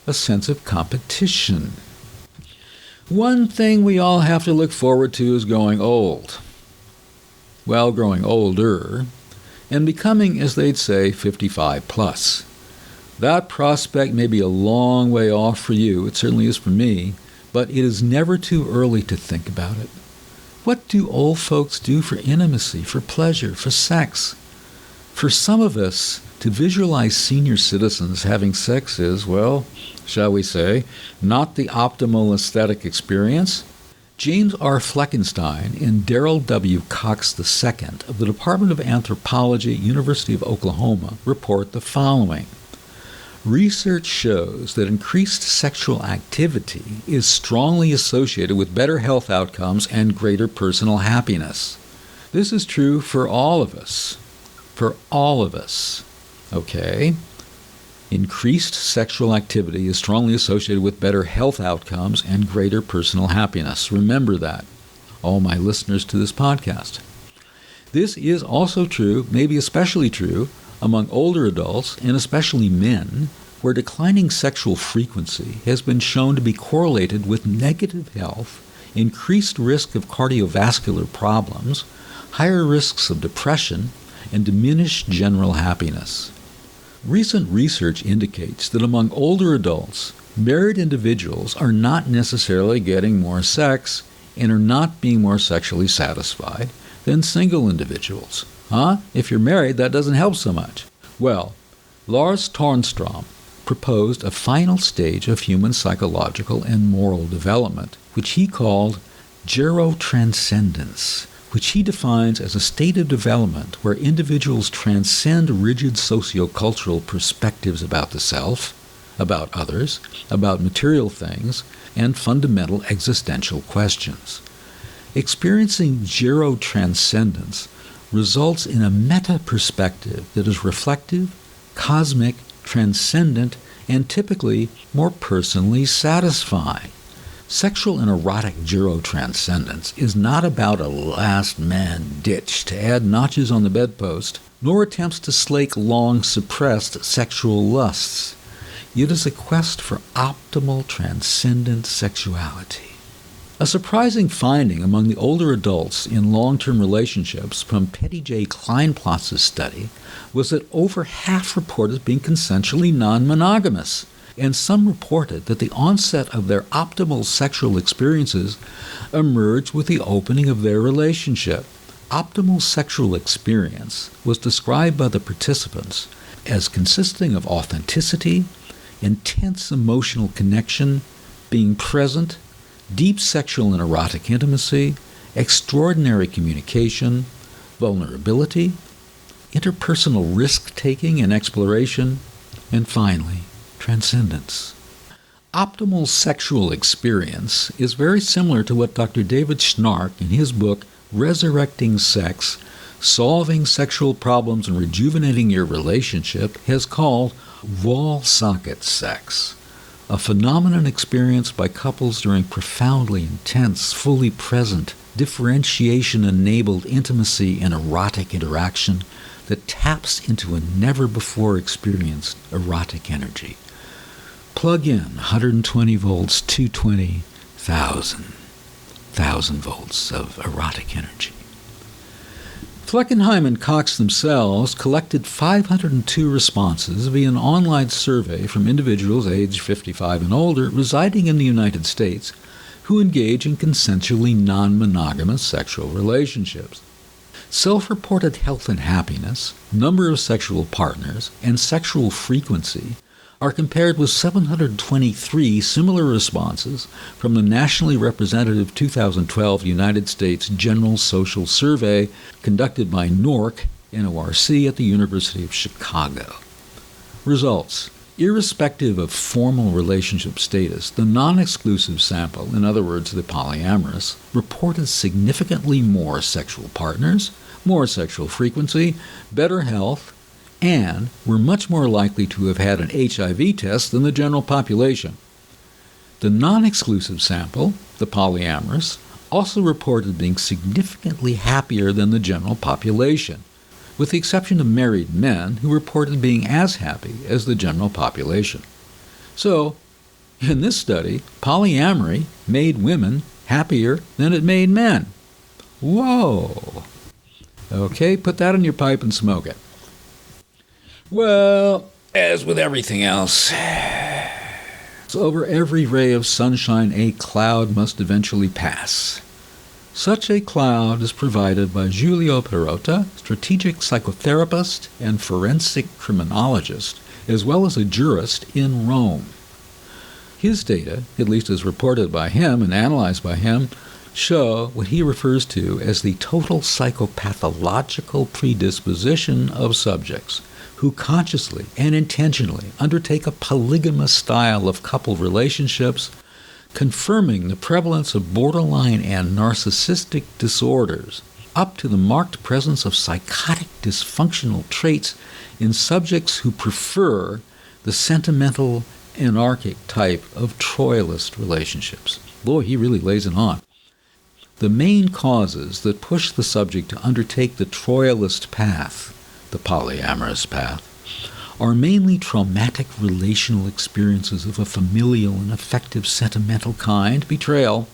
a sense of competition. One thing we all have to look forward to is growing old. Well, growing older, and becoming, as they'd say, 55 plus. That prospect may be a long way off for you, it certainly is for me, but it is never too early to think about it. What do old folks do for intimacy, for pleasure, for sex? For some of us, to visualize senior citizens having sex is, well, shall we say, not the optimal aesthetic experience. James R. Fleckenstein and Darrell W. Cox II of the Department of Anthropology, University of Oklahoma, report the following. Research shows that increased sexual activity is strongly associated with better health outcomes and greater personal happiness. This is true for all of us. For all of us. Okay? Increased sexual activity is strongly associated with better health outcomes and greater personal happiness. Remember that, all my listeners to this podcast. This is also true, maybe especially true, among older adults, and especially men, where declining sexual frequency has been shown to be correlated with negative health, increased risk of cardiovascular problems, higher risks of depression, and diminished general happiness. Recent research indicates that among older adults, married individuals are not necessarily getting more sex and are not being more sexually satisfied than single individuals. If you're married, that doesn't help so much. Well, Lars Tornstrom proposed a final stage of human psychological and moral development, which he called gerotranscendence, which he defines as a state of development where individuals transcend rigid sociocultural perspectives about the self, about others, about material things, and fundamental existential questions. Experiencing gerotranscendence results in a meta-perspective that is reflective, cosmic, transcendent, and typically more personally satisfying. Sexual and erotic gerotranscendence is not about a last man ditch to add notches on the bedpost, nor attempts to slake long suppressed sexual lusts. It is a quest for optimal transcendent sexuality. A surprising finding among the older adults in long-term relationships from Petty J. Kleinplatz's study was that over half reported being consensually non-monogamous, and some reported that the onset of their optimal sexual experiences emerged with the opening of their relationship. Optimal sexual experience was described by the participants as consisting of authenticity, intense emotional connection, being present, deep sexual and erotic intimacy, extraordinary communication, vulnerability, interpersonal risk-taking and exploration, and finally, transcendence. Optimal sexual experience is very similar to what Dr. David Schnarch in his book resurrecting sex, solving sexual problems, and rejuvenating your relationship has called wall socket sex, a phenomenon experienced by couples during profoundly intense, fully present, differentiation-enabled intimacy and erotic interaction that taps into a never-before-experienced erotic energy. Plug in 120 volts, 220, 1,000 volts of erotic energy. Fleckenheim and Cox themselves collected 502 responses via an online survey from individuals aged 55 and older residing in the United States who engage in consensually non-monogamous sexual relationships. Self-reported health and happiness, number of sexual partners, and sexual frequency are compared with 723 similar responses from the nationally representative 2012 United States General Social Survey conducted by NORC, N-O-R-C, at the University of Chicago. Results. Irrespective of formal relationship status, the non-exclusive sample, in other words, the polyamorous, reported significantly more sexual partners, more sexual frequency, better health, and were much more likely to have had an HIV test than the general population. The non-exclusive sample, the polyamorous, also reported being significantly happier than the general population, with the exception of married men who reported being as happy as the general population. So, in this study, polyamory made women happier than it made men. Whoa! Okay, put that in your pipe and smoke it. Well, as with everything else, over every ray of sunshine a cloud must eventually pass. Such a cloud is provided by Giulio Perotta, strategic psychotherapist and forensic criminologist, as well as a jurist in Rome. His data, at least as reported by him and analyzed by him, show what he refers to as the total psychopathological predisposition of subjects who consciously and intentionally undertake a polygamous style of couple relationships, confirming the prevalence of borderline and narcissistic disorders, up to the marked presence of psychotic dysfunctional traits in subjects who prefer the sentimental, anarchic type of Troilist relationships. Boy, he really lays it on. The main causes that push the subject to undertake the Troilist path, the polyamorous path, are mainly traumatic relational experiences of a familial and affective sentimental kind, betrayal.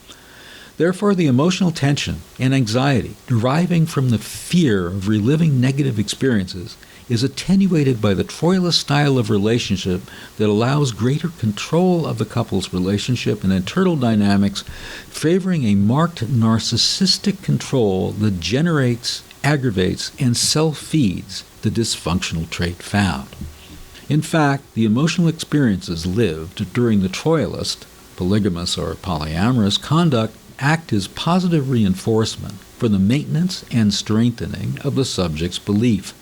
Therefore, the emotional tension and anxiety deriving from the fear of reliving negative experiences is attenuated by the Troilist style of relationship that allows greater control of the couple's relationship and internal dynamics, favoring a marked narcissistic control that generates, aggravates, and self-feeds the dysfunctional trait found. In fact, the emotional experiences lived during the Troilist, polygamous or polyamorous conduct act as positive reinforcement for the maintenance and strengthening of the subject's belief.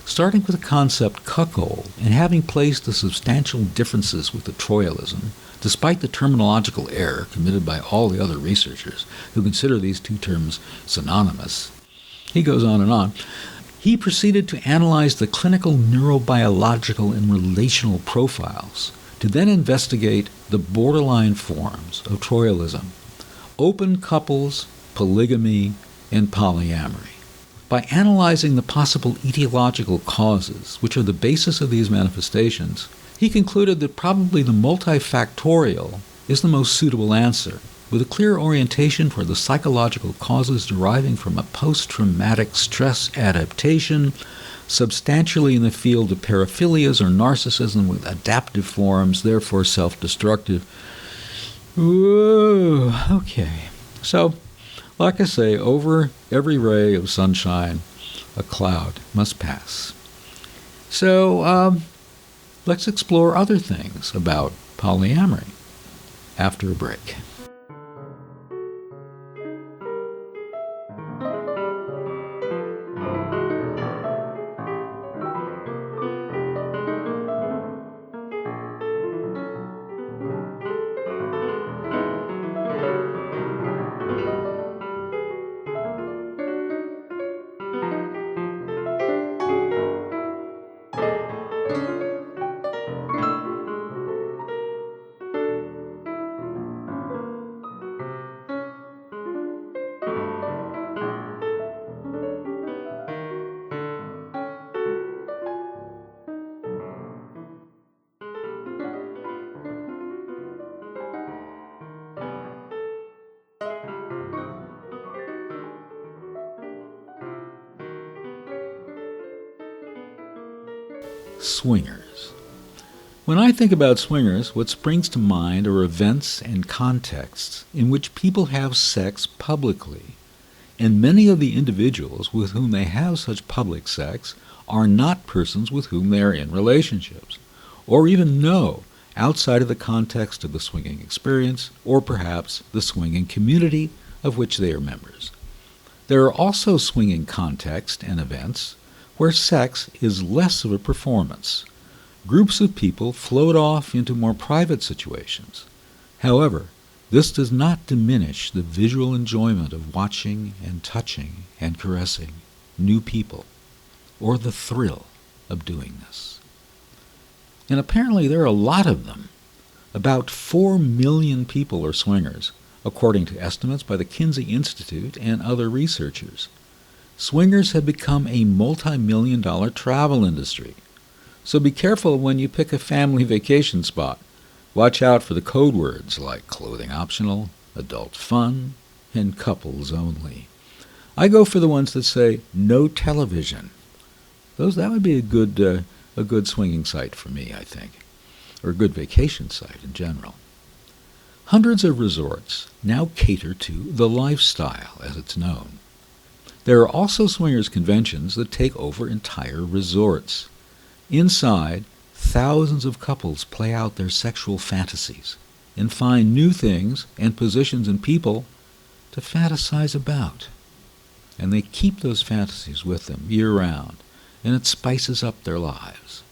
Starting with the concept cuckold and having placed the substantial differences with the Troilism, despite the terminological error committed by all the other researchers who consider these two terms synonymous, he goes on and on. He proceeded to analyze the clinical neurobiological and relational profiles to then investigate the borderline forms of Troilism, open couples, polygamy, and polyamory. By analyzing the possible etiological causes, which are the basis of these manifestations, he concluded that probably the multifactorial is the most suitable answer, with a clear orientation for the psychological causes deriving from a post-traumatic stress adaptation, substantially in the field of paraphilias or narcissism with adaptive forms, therefore self-destructive. Whoa, okay. So, like I say, over every ray of sunshine, a cloud must pass. So, let's explore other things about polyamory after a break. Swingers. When I think about swingers, what springs to mind are events and contexts in which people have sex publicly, and many of the individuals with whom they have such public sex are not persons with whom they are in relationships, or even know outside of the context of the swinging experience, or perhaps the swinging community of which they are members. There are also swinging contexts and events where sex is less of a performance. Groups of people float off into more private situations. However, this does not diminish the visual enjoyment of watching and touching and caressing new people, or the thrill of doing this. And apparently there are a lot of them. About 4 million people are swingers, according to estimates by the Kinsey Institute and other researchers. Swingers have become a multi-million-dollar travel industry. So be careful when you pick a family vacation spot. Watch out for the code words like clothing optional, adult fun, and couples only. I go for the ones that say no television. That would be a good swinging site for me, I think, or a good vacation site in general. Hundreds of resorts now cater to the lifestyle, as it's known. There are also swingers conventions that take over entire resorts. Inside, thousands of couples play out their sexual fantasies and find new things and positions and people to fantasize about. And they keep those fantasies with them year-round, and it spices up their lives.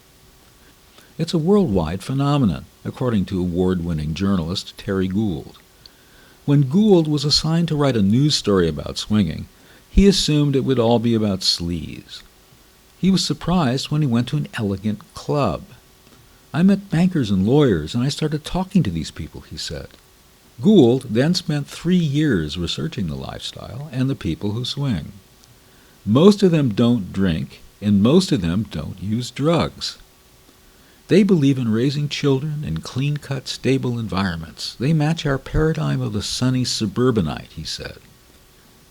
It's a worldwide phenomenon, according to award-winning journalist Terry Gould. When Gould was assigned to write a news story about swinging, he assumed it would all be about sleaze. He was surprised when he went to an elegant club. I met bankers and lawyers, and I started talking to these people, he said. Gould then spent 3 years researching the lifestyle and the people who swing. Most of them don't drink, and most of them don't use drugs. They believe in raising children in clean-cut, stable environments. They match our paradigm of the sunny suburbanite, he said.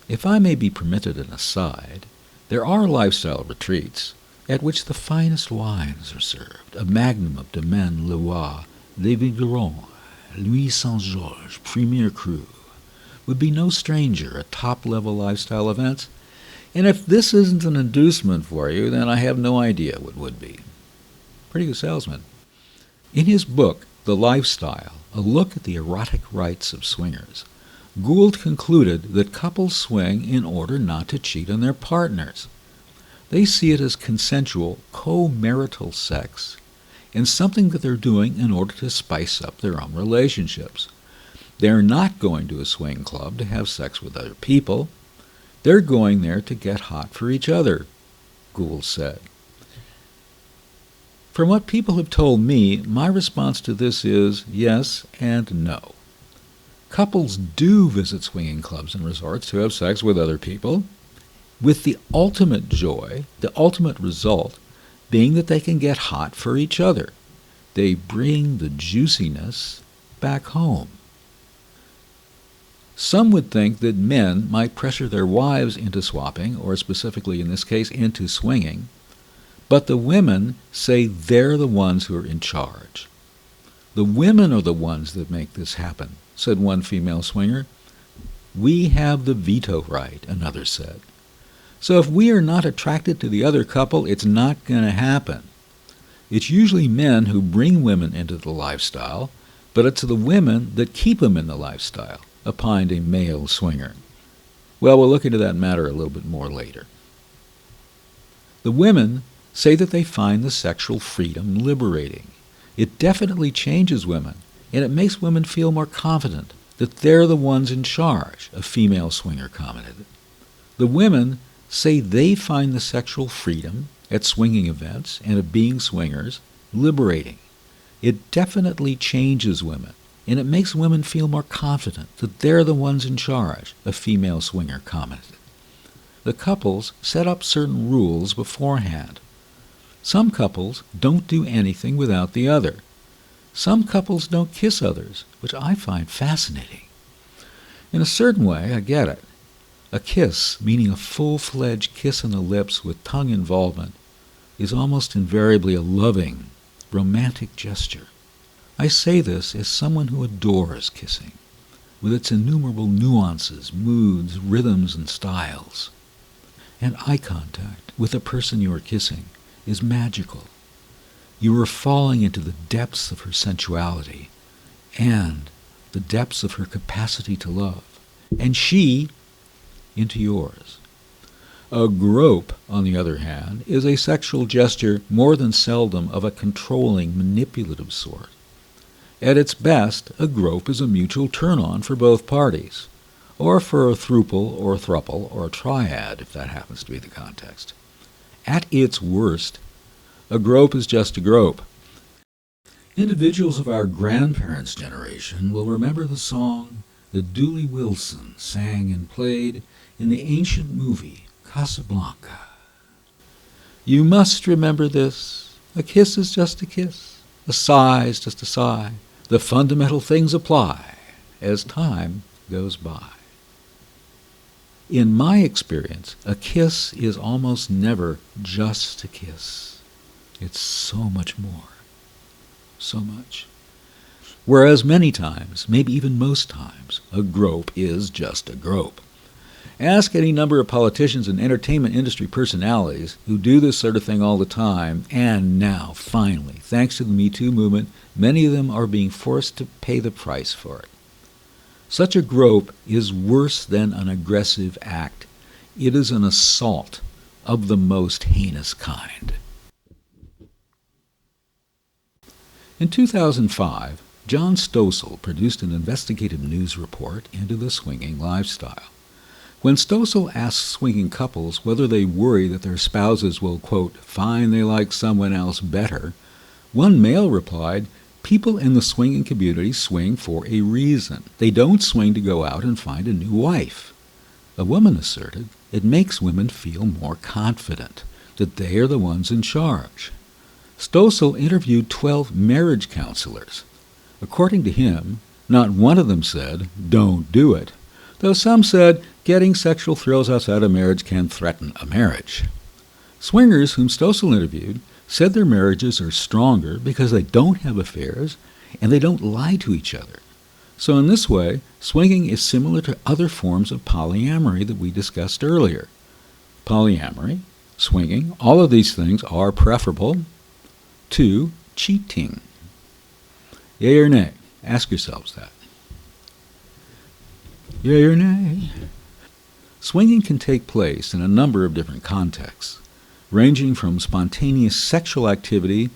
If I may be permitted an aside, there are lifestyle retreats at which the finest wines are served, a magnum of Domaine Leroy, Les Vignerons, Louis Saint-Georges, Premier Cru, would be no stranger at top-level lifestyle events, and if this isn't an inducement for you, then I have no idea what would be. Pretty good salesman. In his book, The Lifestyle, A Look at the Erotic Rights of Swingers, Gould concluded that couples swing in order not to cheat on their partners. They see it as consensual, co-marital sex, and something that they're doing in order to spice up their own relationships. They're not going to a swing club to have sex with other people. They're going there to get hot for each other, Gould said. From what people have told me, my response to this is yes and no. Couples do visit swinging clubs and resorts to have sex with other people, with the ultimate joy, the ultimate result, being that they can get hot for each other. They bring the juiciness back home. Some would think that men might pressure their wives into swapping, or specifically in this case, into swinging, but the women say they're the ones who are in charge. The women are the ones that make this happen, said one female swinger. We have the veto right, another said. So if we are not attracted to the other couple, it's not going to happen. It's usually men who bring women into the lifestyle, but it's the women that keep them in the lifestyle, opined a male swinger. Well, we'll look into that matter a little bit more later. The women say that they find the sexual freedom liberating. It definitely changes women, and it makes women feel more confident that they're the ones in charge, a female swinger commented. The women say they find the sexual freedom at swinging events and of being swingers liberating. It definitely changes women, and it makes women feel more confident that they're the ones in charge, a female swinger commented. The couples set up certain rules beforehand. Some couples don't do anything without the other. Some couples don't kiss others, which I find fascinating. In a certain way, I get it. A kiss, meaning a full-fledged kiss on the lips with tongue involvement, is almost invariably a loving, romantic gesture. I say this as someone who adores kissing, with its innumerable nuances, moods, rhythms, and styles. And eye contact with the person you are kissing is magical. You are falling into the depths of her sensuality and the depths of her capacity to love, and she into yours. A grope, on the other hand, is a sexual gesture more than seldom of a controlling, manipulative sort. At its best, a grope is a mutual turn-on for both parties, or for a throuple or a thruple or a triad, if that happens to be the context. At its worst, a grope is just a grope. Individuals of our grandparents' generation will remember the song that Dooley Wilson sang and played in the ancient movie Casablanca. You must remember this. A kiss is just a kiss. A sigh is just a sigh. The fundamental things apply as time goes by. In my experience, a kiss is almost never just a kiss. It's so much more. So much. Whereas many times, maybe even most times, a grope is just a grope. Ask any number of politicians and entertainment industry personalities who do this sort of thing all the time, and now, finally, thanks to the Me Too movement, many of them are being forced to pay the price for it. Such a grope is worse than an aggressive act. It is an assault of the most heinous kind. In 2005, John Stossel produced an investigative news report into the swinging lifestyle. When Stossel asked swinging couples whether they worry that their spouses will, quote, find they like someone else better, one male replied, people in the swinging community swing for a reason. They don't swing to go out and find a new wife. A woman asserted it makes women feel more confident, that they are the ones in charge. Stossel interviewed 12 marriage counselors. According to him, not one of them said, don't do it, though some said getting sexual thrills outside of marriage can threaten a marriage. Swingers whom Stossel interviewed said their marriages are stronger because they don't have affairs and they don't lie to each other. So in this way, swinging is similar to other forms of polyamory that we discussed earlier. Polyamory, swinging, all of these things are preferable to cheating. Yea or nay? Ask yourselves that. Yea or nay? Swinging can take place in a number of different contexts, ranging from spontaneous sexual activity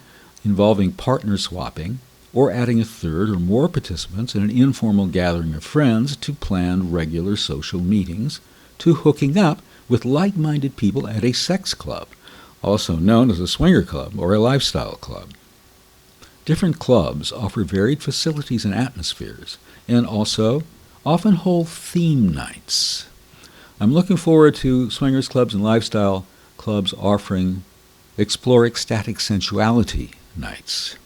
involving partner swapping or adding a third or more participants in an informal gathering of friends to planned regular social meetings, to hooking up with like-minded people at a sex club, also known as a swinger club or a lifestyle club. Different clubs offer varied facilities and atmospheres, and also often hold theme nights. I'm looking forward to swingers clubs and lifestyle clubs offering Explore Ecstatic Sensuality nights.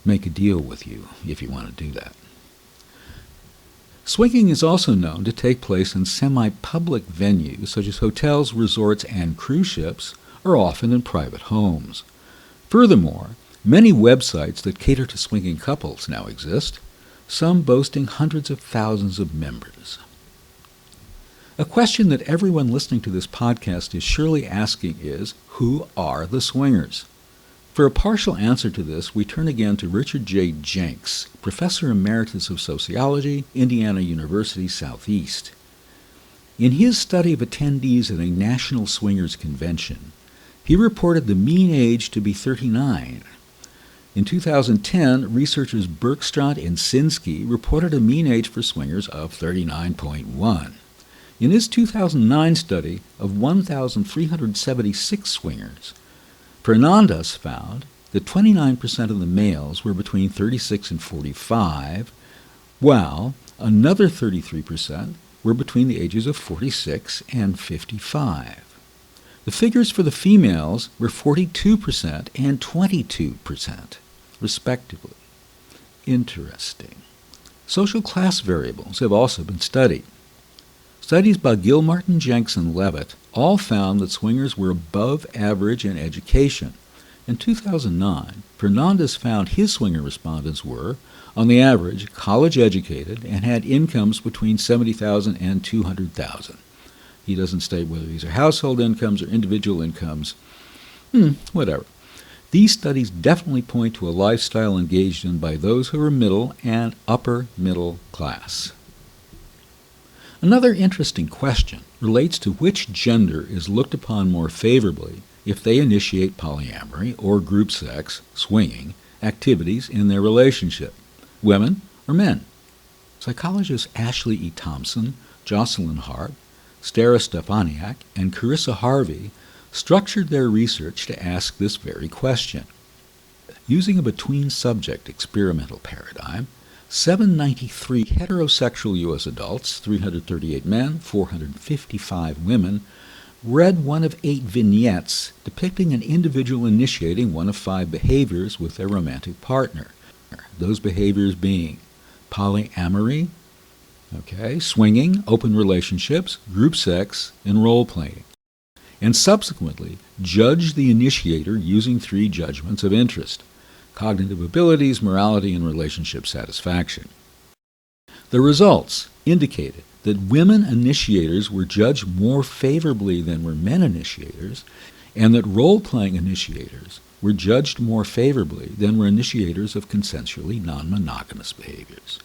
Make a deal with you if you want to do that. Swinging is also known to take place in semi-public venues such as hotels, resorts, and cruise ships, or often in private homes. Furthermore, many websites that cater to swinging couples now exist, some boasting hundreds of thousands of members. A question that everyone listening to this podcast is surely asking is, who are the swingers? For a partial answer to this, we turn again to Richard J. Jenks, Professor Emeritus of Sociology, Indiana University Southeast. In his study of attendees at a National Swingers Convention, he reported the mean age to be 39. In 2010, researchers Bergstrand and Sinsky reported a mean age for swingers of 39.1. In his 2009 study of 1,376 swingers, Fernandez found that 29% of the males were between 36 and 45, while another 33% were between the ages of 46 and 55. The figures for the females were 42% and 22%, respectively. Interesting. Social class variables have also been studied. Studies by Gilmartin, Jenks, and Levitt all found that swingers were above average in education. In 2009, Fernandez found his swinger respondents were, on the average, college-educated and had incomes between $70,000 and $200,000. He doesn't state whether these are household incomes or individual incomes. Whatever. These studies definitely point to a lifestyle engaged in by those who are middle and upper middle class. Another interesting question relates to which gender is looked upon more favorably if they initiate polyamory or group sex, swinging, activities in their relationship, women or men. Psychologists Ashley E. Thompson, Jocelyn Hart, Stara Stefaniak, and Carissa Harvey structured their research to ask this very question. Using a between-subject experimental paradigm, 793 heterosexual U.S. adults, 338 men, 455 women, read one of 8 vignettes depicting an individual initiating one of 5 behaviors with their romantic partner. Those behaviors being polyamory, swinging, open relationships, group sex, and role-playing, and subsequently judge the initiator using 3 judgments of interest: cognitive abilities, morality, and relationship satisfaction. The results indicated that women initiators were judged more favorably than were men initiators, and that role-playing initiators were judged more favorably than were initiators of consensually non-monogamous behaviors.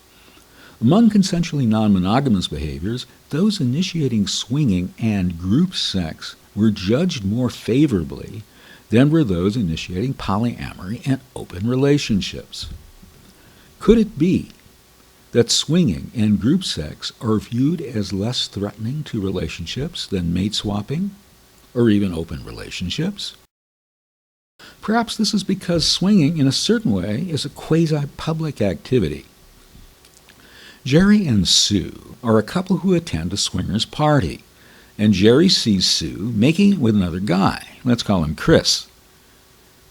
Among consensually non-monogamous behaviors, those initiating swinging and group sex were judged more favorably than were those initiating polyamory and open relationships. Could it be that swinging and group sex are viewed as less threatening to relationships than mate swapping or even open relationships? Perhaps this is because swinging, in a certain way, is a quasi-public activity. Jerry and Sue are a couple who attend a swingers party, and Jerry sees Sue making it with another guy. Let's call him Chris.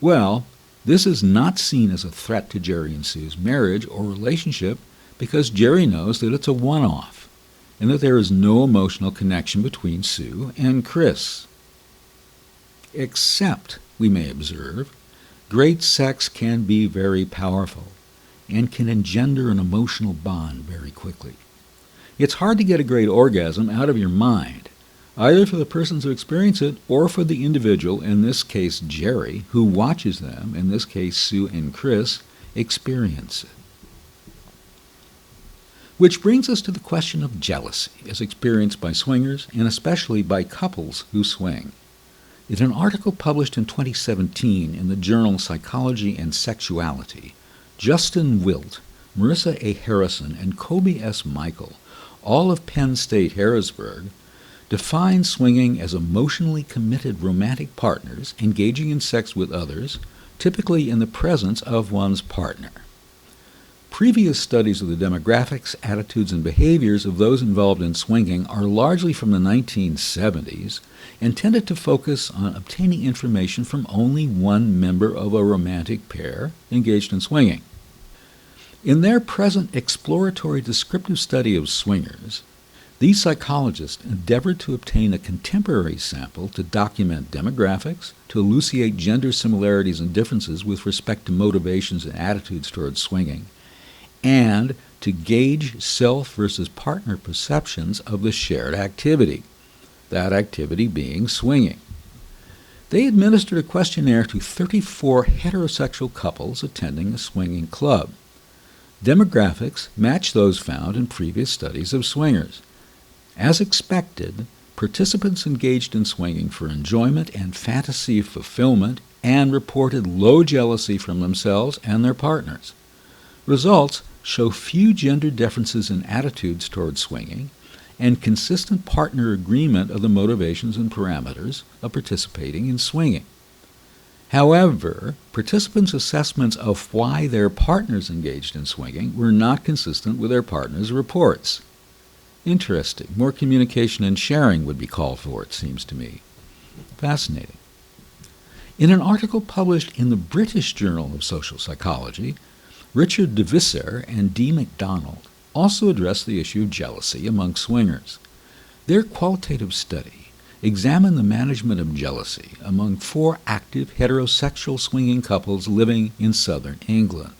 Well, this is not seen as a threat to Jerry and Sue's marriage or relationship because Jerry knows that it's a one-off and that there is no emotional connection between Sue and Chris. Except, we may observe, great sex can be very powerful and can engender an emotional bond very quickly. It's hard to get a great orgasm out of your mind, either for the persons who experience it or for the individual, in this case Jerry, who watches them, in this case Sue and Chris, experience it. Which brings us to the question of jealousy as experienced by swingers and especially by couples who swing. In an article published in 2017 in the journal Psychology and Sexuality, Justin Wilt, Marissa A. Harrison, and Kobe S. Michael, all of Penn State Harrisburg, define swinging as emotionally committed romantic partners engaging in sex with others, typically in the presence of one's partner. Previous studies of the demographics, attitudes, and behaviors of those involved in swinging are largely from the 1970s and tended to focus on obtaining information from only one member of a romantic pair engaged in swinging. In their present exploratory descriptive study of swingers, these psychologists endeavored to obtain a contemporary sample to document demographics, to elucidate gender similarities and differences with respect to motivations and attitudes towards swinging, and to gauge self versus partner perceptions of the shared activity, that activity being swinging. They administered a questionnaire to 34 heterosexual couples attending a swinging club. Demographics match those found in previous studies of swingers. As expected, participants engaged in swinging for enjoyment and fantasy fulfillment and reported low jealousy from themselves and their partners. Results show few gender differences in attitudes towards swinging and consistent partner agreement of the motivations and parameters of participating in swinging. However, participants' assessments of why their partners engaged in swinging were not consistent with their partners' reports. Interesting. More communication and sharing would be called for, it seems to me. Fascinating. In an article published in the British Journal of Social Psychology, Richard de Visser and D. MacDonald also addressed the issue of jealousy among swingers. Their qualitative study examined the management of jealousy among 4 active heterosexual swinging couples living in southern England.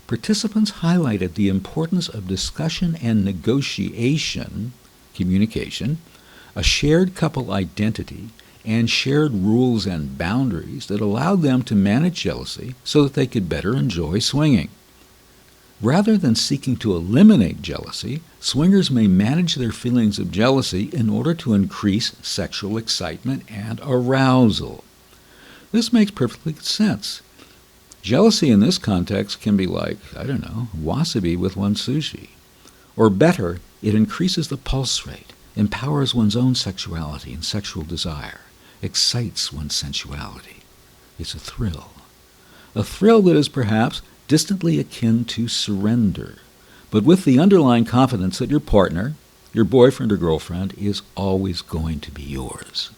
Participants highlighted the importance of discussion and negotiation, communication, a shared couple identity, and shared rules and boundaries that allowed them to manage jealousy so that they could better enjoy swinging. Rather than seeking to eliminate jealousy, swingers may manage their feelings of jealousy in order to increase sexual excitement and arousal. This makes perfectly good sense. Jealousy in this context can be like, wasabi with one's sushi. Or better, it increases the pulse rate, empowers one's own sexuality and sexual desire, excites one's sensuality. It's a thrill. A thrill that is perhaps distantly akin to surrender, but with the underlying confidence that your partner, your boyfriend or girlfriend, is always going to be yours.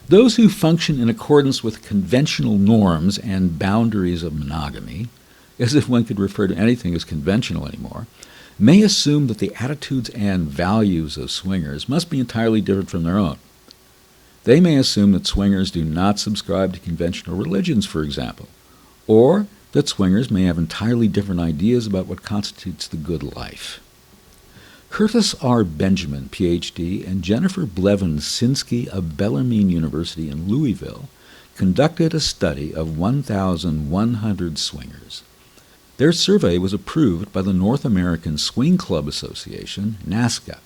Those who function in accordance with conventional norms and boundaries of monogamy, as if one could refer to anything as conventional anymore, may assume that the attitudes and values of swingers must be entirely different from their own. They may assume that swingers do not subscribe to conventional religions, for example, or that swingers may have entirely different ideas about what constitutes the good life. Curtis R. Benjamin, Ph.D., and Jennifer Blevins-Sinsky of Bellarmine University in Louisville conducted a study of 1,100 swingers. Their survey was approved by the North American Swing Club Association, NASCA.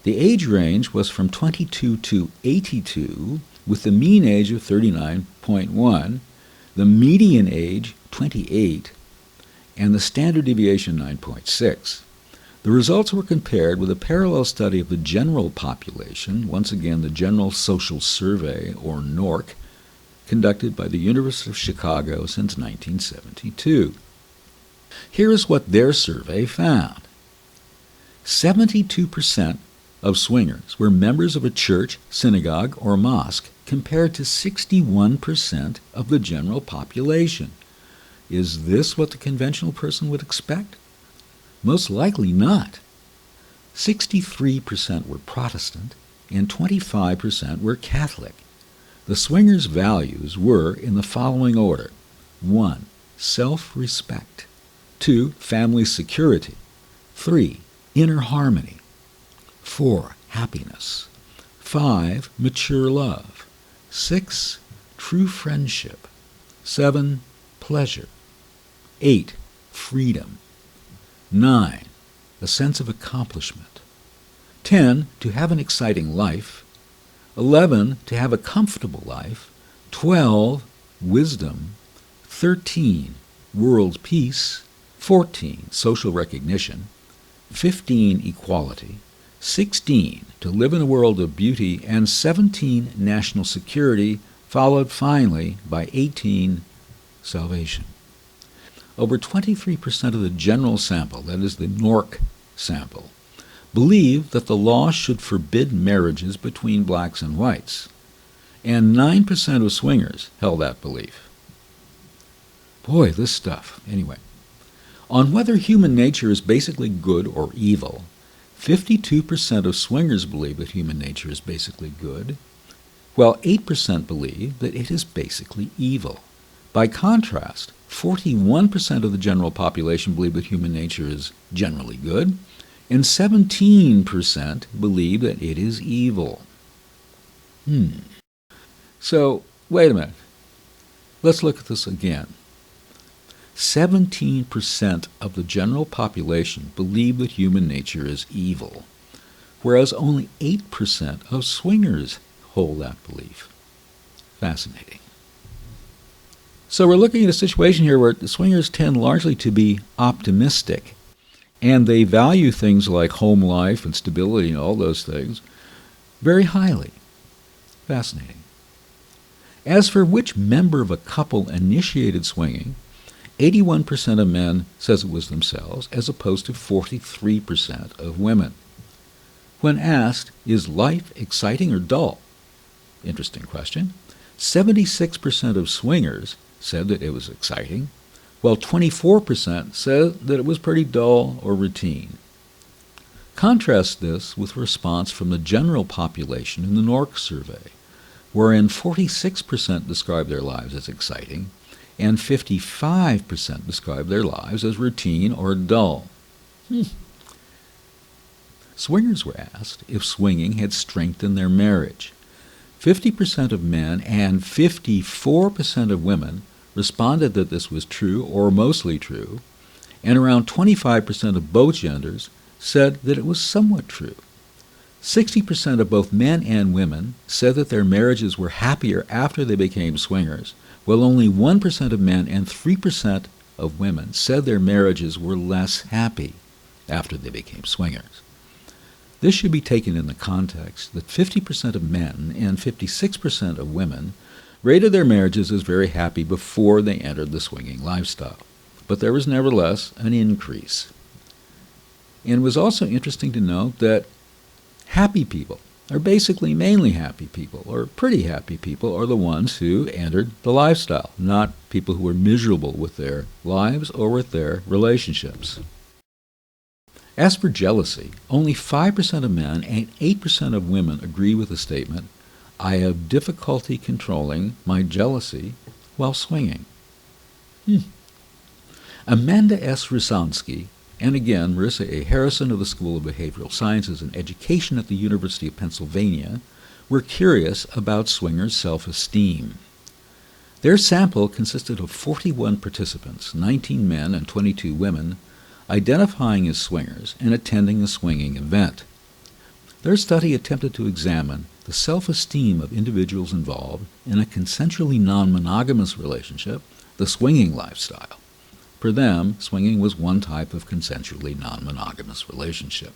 The age range was from 22 to 82, with the mean age of 39.1, the median age 28, and the standard deviation 9.6. The results were compared with a parallel study of the general population, once again the General Social Survey, or NORC, conducted by the University of Chicago since 1972. Here is what their survey found. 72% of swingers were members of a church, synagogue, or mosque, compared to 61% of the general population. Is this what the conventional person would expect? Most likely not. 63% were Protestant and 25% were Catholic. The swingers' values were in the following order. 1. Self-respect. 2. Family security. 3. Inner harmony. 4. Happiness. 5. Mature love. 6. True friendship. 7. Pleasure. 8. Freedom. 9. A sense of accomplishment. 10. To have an exciting life. 11. To have a comfortable life. 12. Wisdom. 13. World peace. 14. Social recognition. 15. Equality. 16. To live in a world of beauty. And 17. National security, followed finally by 18. Salvation. Over 23% of the general sample, that is the NORC sample, believe that the law should forbid marriages between blacks and whites, and 9% of swingers held that belief. Boy, this stuff. Anyway, on whether human nature is basically good or evil, 52% of swingers believe that human nature is basically good, while 8% believe that it is basically evil. By contrast, 41% of the general population believe that human nature is generally good, and 17% believe that it is evil. So, wait a minute. Let's look at this again. 17% of the general population believe that human nature is evil, whereas only 8% of swingers hold that belief. Fascinating. So we're looking at a situation here where the swingers tend largely to be optimistic, and they value things like home life and stability and all those things very highly. Fascinating. As for which member of a couple initiated swinging, 81% of men says it was themselves, as opposed to 43% of women. When asked, is life exciting or dull? Interesting question. 76% of swingers said that it was exciting, while 24% said that it was pretty dull or routine. Contrast this with response from the general population in the NORC survey, wherein 46% described their lives as exciting and 55% described their lives as routine or dull. Swingers were asked if swinging had strengthened their marriage. 50% of men and 54% of women responded that this was true or mostly true, and around 25% of both genders said that it was somewhat true. 60% of both men and women said that their marriages were happier after they became swingers, while only 1% of men and 3% of women said their marriages were less happy after they became swingers. This should be taken in the context that 50% of men and 56% of women rated their marriages as very happy before they entered the swinging lifestyle, but there was nevertheless an increase. And it was also interesting to note that happy people, or basically mainly happy people, or pretty happy people, are the ones who entered the lifestyle, not people who were miserable with their lives or with their relationships. As for jealousy, only 5% of men and 8% of women agree with the statement, "I have difficulty controlling my jealousy while swinging." Amanda S. Rysansky, and again Marissa A. Harrison of the School of Behavioral Sciences and Education at the University of Pennsylvania, were curious about swingers' self-esteem. Their sample consisted of 41 participants, 19 men and 22 women, identifying as swingers and attending a swinging event. Their study attempted to examine the self-esteem of individuals involved in a consensually non-monogamous relationship, the swinging lifestyle. For them, swinging was one type of consensually non-monogamous relationship.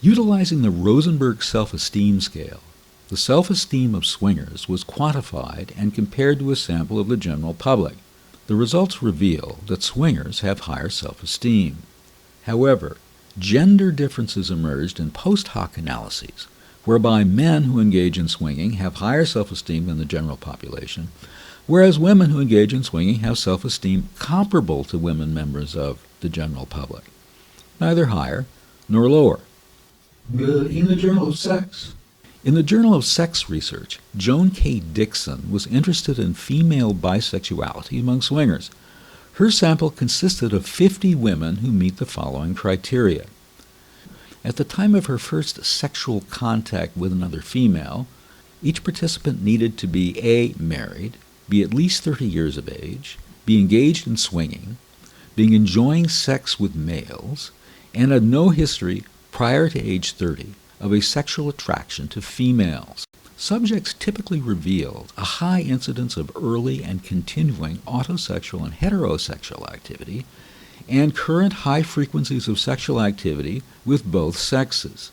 Utilizing the Rosenberg self-esteem scale, the self-esteem of swingers was quantified and compared to a sample of the general public. The results reveal that swingers have higher self-esteem. However, gender differences emerged in post hoc analyses, whereby men who engage in swinging have higher self-esteem than the general population, whereas women who engage in swinging have self-esteem comparable to women members of the general public, neither higher nor lower. But in the Journal of Sex? In the Journal of Sex Research, Joan K. Dixon was interested in female bisexuality among swingers. Her sample consisted of 50 women who meet the following criteria. At the time of her first sexual contact with another female, each participant needed to be A, married, be at least 30 years of age, be engaged in swinging, being enjoying sex with males, and had no history prior to age 30 of a sexual attraction to females. Subjects typically revealed a high incidence of early and continuing autosexual and heterosexual activity, and current high frequencies of sexual activity with both sexes.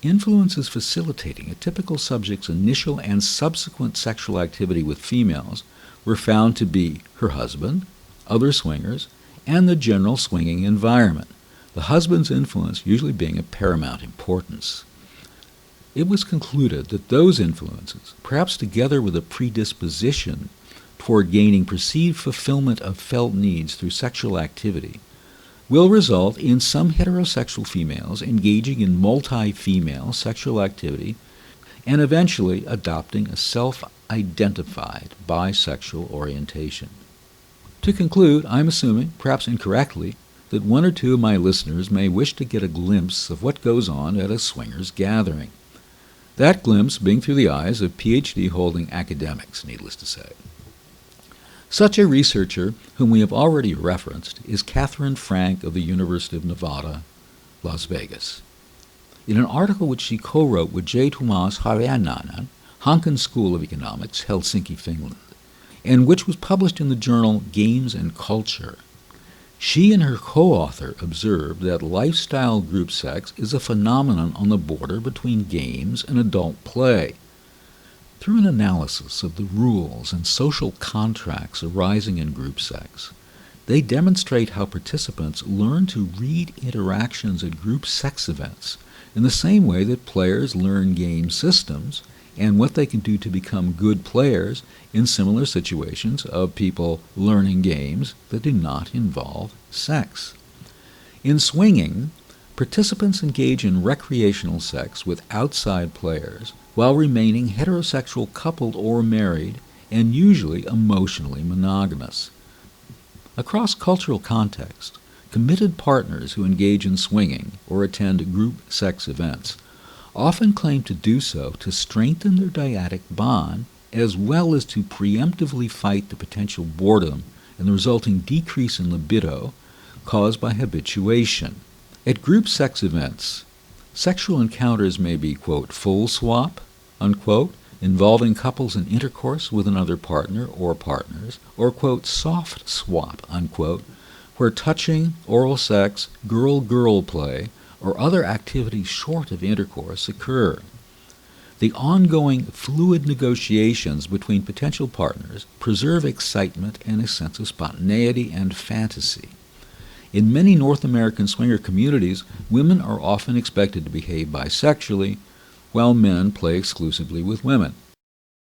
Influences facilitating a typical subject's initial and subsequent sexual activity with females were found to be her husband, other swingers, and the general swinging environment, the husband's influence usually being of paramount importance. It was concluded that those influences, perhaps together with a predisposition toward gaining perceived fulfillment of felt needs through sexual activity, will result in some heterosexual females engaging in multi-female sexual activity and eventually adopting a self-identified bisexual orientation. To conclude, I'm assuming, perhaps incorrectly, that one or two of my listeners may wish to get a glimpse of what goes on at a swingers gathering. That glimpse being through the eyes of PhD-holding academics, needless to say. Such a researcher, whom we have already referenced, is Catherine Frank of the University of Nevada, Las Vegas. In an article which she co-wrote with J. Tuomas Harjannainen, Hanken School of Economics, Helsinki, Finland, and which was published in the journal Games and Culture, she and her co-author observed that lifestyle group sex is a phenomenon on the border between games and adult play. Through an analysis of the rules and social contracts arising in group sex, they demonstrate how participants learn to read interactions at group sex events in the same way that players learn game systems and what they can do to become good players in similar situations of people learning games that do not involve sex. In swinging, participants engage in recreational sex with outside players while remaining heterosexual, coupled, or married, and usually emotionally monogamous. Across cultural context, committed partners who engage in swinging or attend group sex events often claim to do so to strengthen their dyadic bond as well as to preemptively fight the potential boredom and the resulting decrease in libido caused by habituation. At group sex events, sexual encounters may be, quote, full swap, unquote, involving couples in intercourse with another partner or partners, or, quote, soft swap, unquote, where touching, oral sex, girl-girl play, or other activities short of intercourse occur. The ongoing fluid negotiations between potential partners preserve excitement and a sense of spontaneity and fantasy. In many North American swinger communities, women are often expected to behave bisexually, while men play exclusively with women.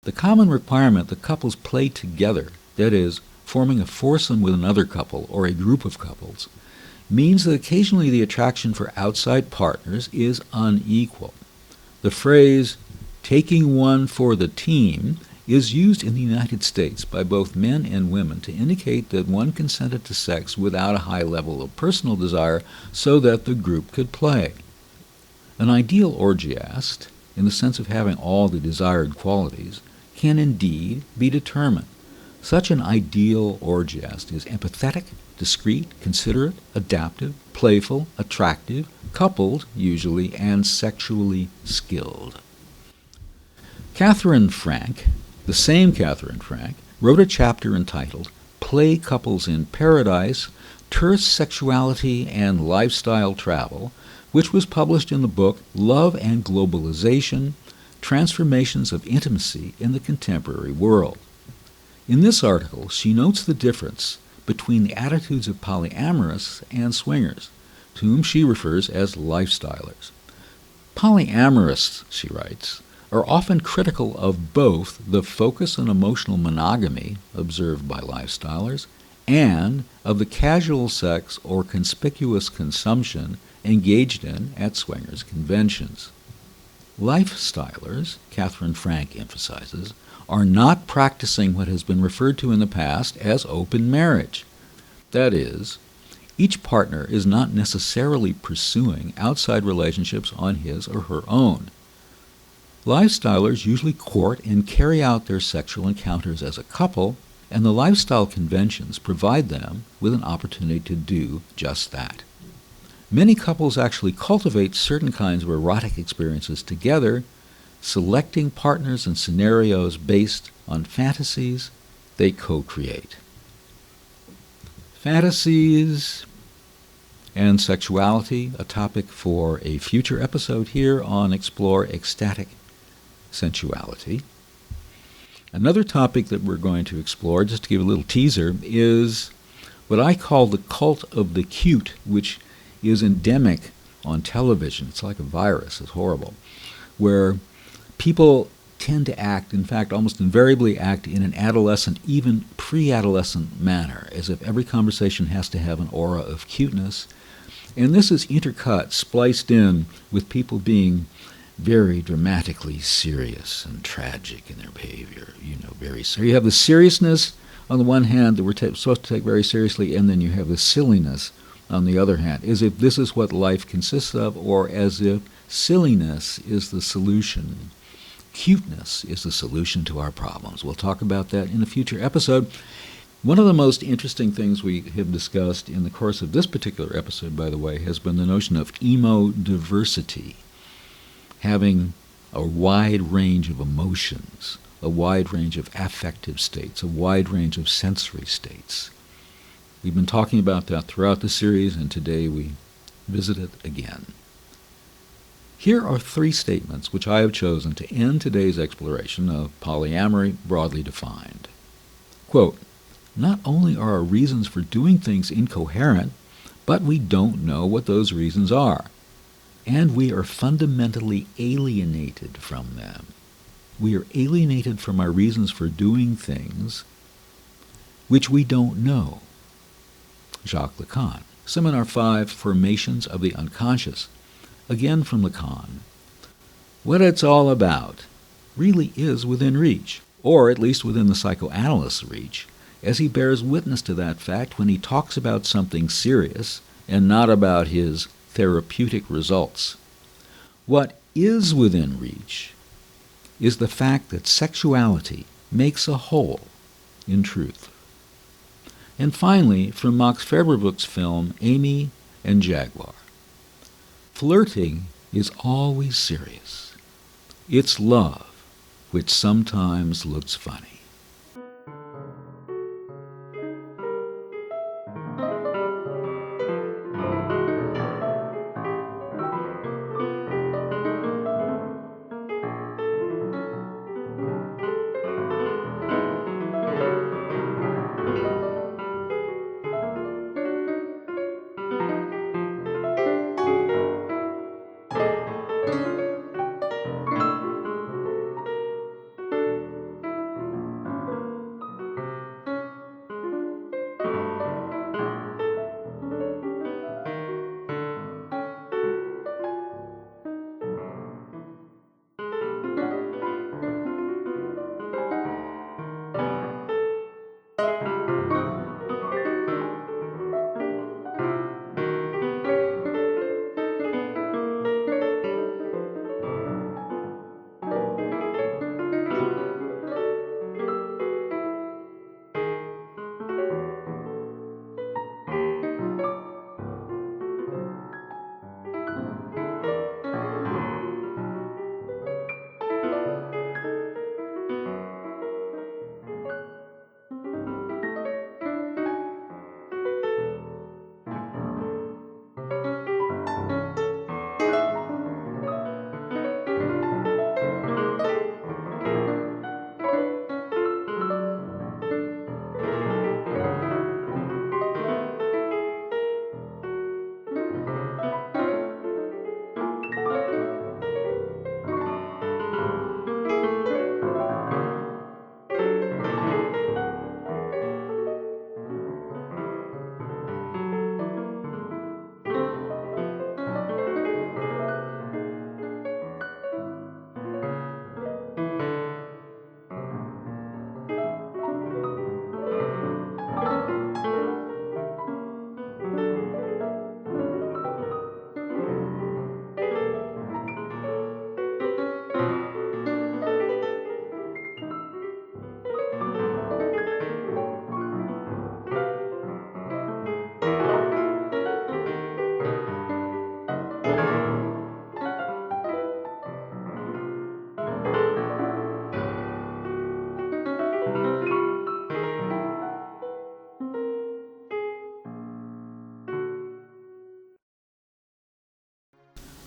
The common requirement that couples play together, that is, forming a foursome with another couple or a group of couples, means that occasionally the attraction for outside partners is unequal. The phrase, taking one for the team, is used in the United States by both men and women to indicate that one consented to sex without a high level of personal desire so that the group could play. An ideal orgiast, in the sense of having all the desired qualities, can indeed be determined. Such an ideal orgiast is empathetic, discreet, considerate, adaptive, playful, attractive, coupled, usually, and sexually skilled. Catherine Frank, the same Catherine Frank, wrote a chapter entitled Play Couples in Paradise, Terse Sexuality and Lifestyle Travel, which was published in the book Love and Globalization, Transformations of Intimacy in the Contemporary World. In this article, she notes the difference between the attitudes of polyamorous and swingers, to whom she refers as lifestylers. Polyamorous, she writes, are often critical of both the focus on emotional monogamy observed by lifestylers and of the casual sex or conspicuous consumption engaged in at swingers' conventions. Lifestylers, Catherine Frank emphasizes, are not practicing what has been referred to in the past as open marriage. That is, each partner is not necessarily pursuing outside relationships on his or her own. Lifestylers usually court and carry out their sexual encounters as a couple, and the lifestyle conventions provide them with an opportunity to do just that. Many couples actually cultivate certain kinds of erotic experiences together, selecting partners and scenarios based on fantasies they co-create. Fantasies and sexuality, a topic for a future episode here on Explore Ecstatic Sensuality. Another topic that we're going to explore, just to give a little teaser, is what I call the cult of the cute, which is endemic on television. It's like a virus. It's horrible. Where people tend to act, in fact, almost invariably act in an adolescent, even pre-adolescent manner, as if every conversation has to have an aura of cuteness. And this is intercut, spliced in with people being very dramatically serious and tragic in their behavior, very serious. You have the seriousness on the one hand that we're supposed to take very seriously, and then you have the silliness on the other hand, as if this is what life consists of, or as if silliness is the solution. Cuteness is the solution to our problems. We'll talk about that in a future episode. One of the most interesting things we have discussed in the course of this particular episode, by the way, has been the notion of emodiversity. Having a wide range of emotions, a wide range of affective states, a wide range of sensory states. We've been talking about that throughout the series, and today we visit it again. Here are 3 statements which I have chosen to end today's exploration of polyamory broadly defined. Quote, not only are our reasons for doing things incoherent, but we don't know what those reasons are. And we are fundamentally alienated from them. we are alienated from our reasons for doing things which we don't know. Jacques Lacan. Seminar 5, Formations of the Unconscious. Again from Lacan. What it's all about really is within reach, or at least within the psychoanalyst's reach, as he bears witness to that fact when he talks about something serious and not about his therapeutic results. What is within reach is the fact that sexuality makes a whole in truth. And finally, from Max Federbuch's film Amy and Jaguar. Flirting is always serious. It's love, which sometimes looks funny.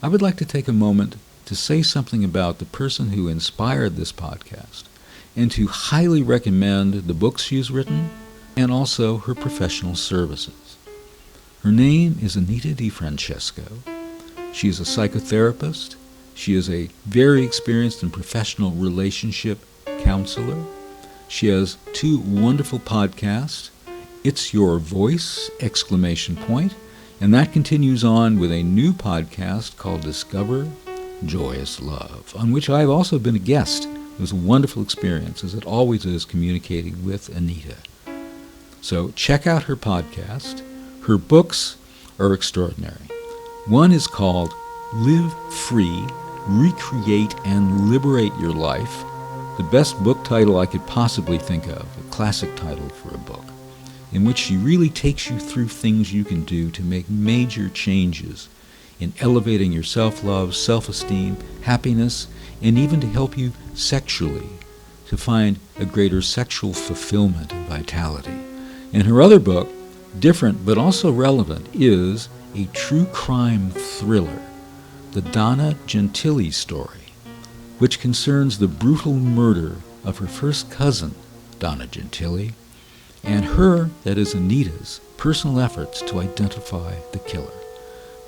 I would like to take a moment to say something about the person who inspired this podcast and to highly recommend the books she's written and also her professional services. Her name is Anita DiFrancesco. She is a psychotherapist. She is a very experienced and professional relationship counselor. She has 2 wonderful podcasts, It's Your Voice, ! And that continues on with a new podcast called Discover Joyous Love, on which I've also been a guest. It was a wonderful experience, as it always is, communicating with Anita. So check out her podcast. Her books are extraordinary. One is called Live Free, Recreate and Liberate Your Life. The best book title I could possibly think of, a classic title for a book, in which she really takes you through things you can do to make major changes in elevating your self-love, self-esteem, happiness, and even to help you sexually to find a greater sexual fulfillment and vitality. And her other book, different but also relevant, is a true crime thriller, The Donna Gentili Story, which concerns the brutal murder of her first cousin, Donna Gentili, and her, that is Anita's, personal efforts to identify the killer.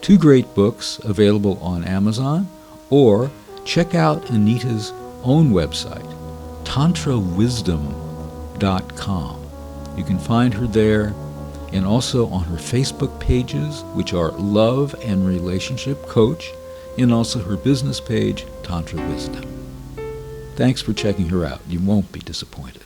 2 great books available on Amazon, or check out Anita's own website, tantrawisdom.com. You can find her there, and also on her Facebook pages, which are Love and Relationship Coach, and also her business page, Tantra Wisdom. Thanks for checking her out. You won't be disappointed.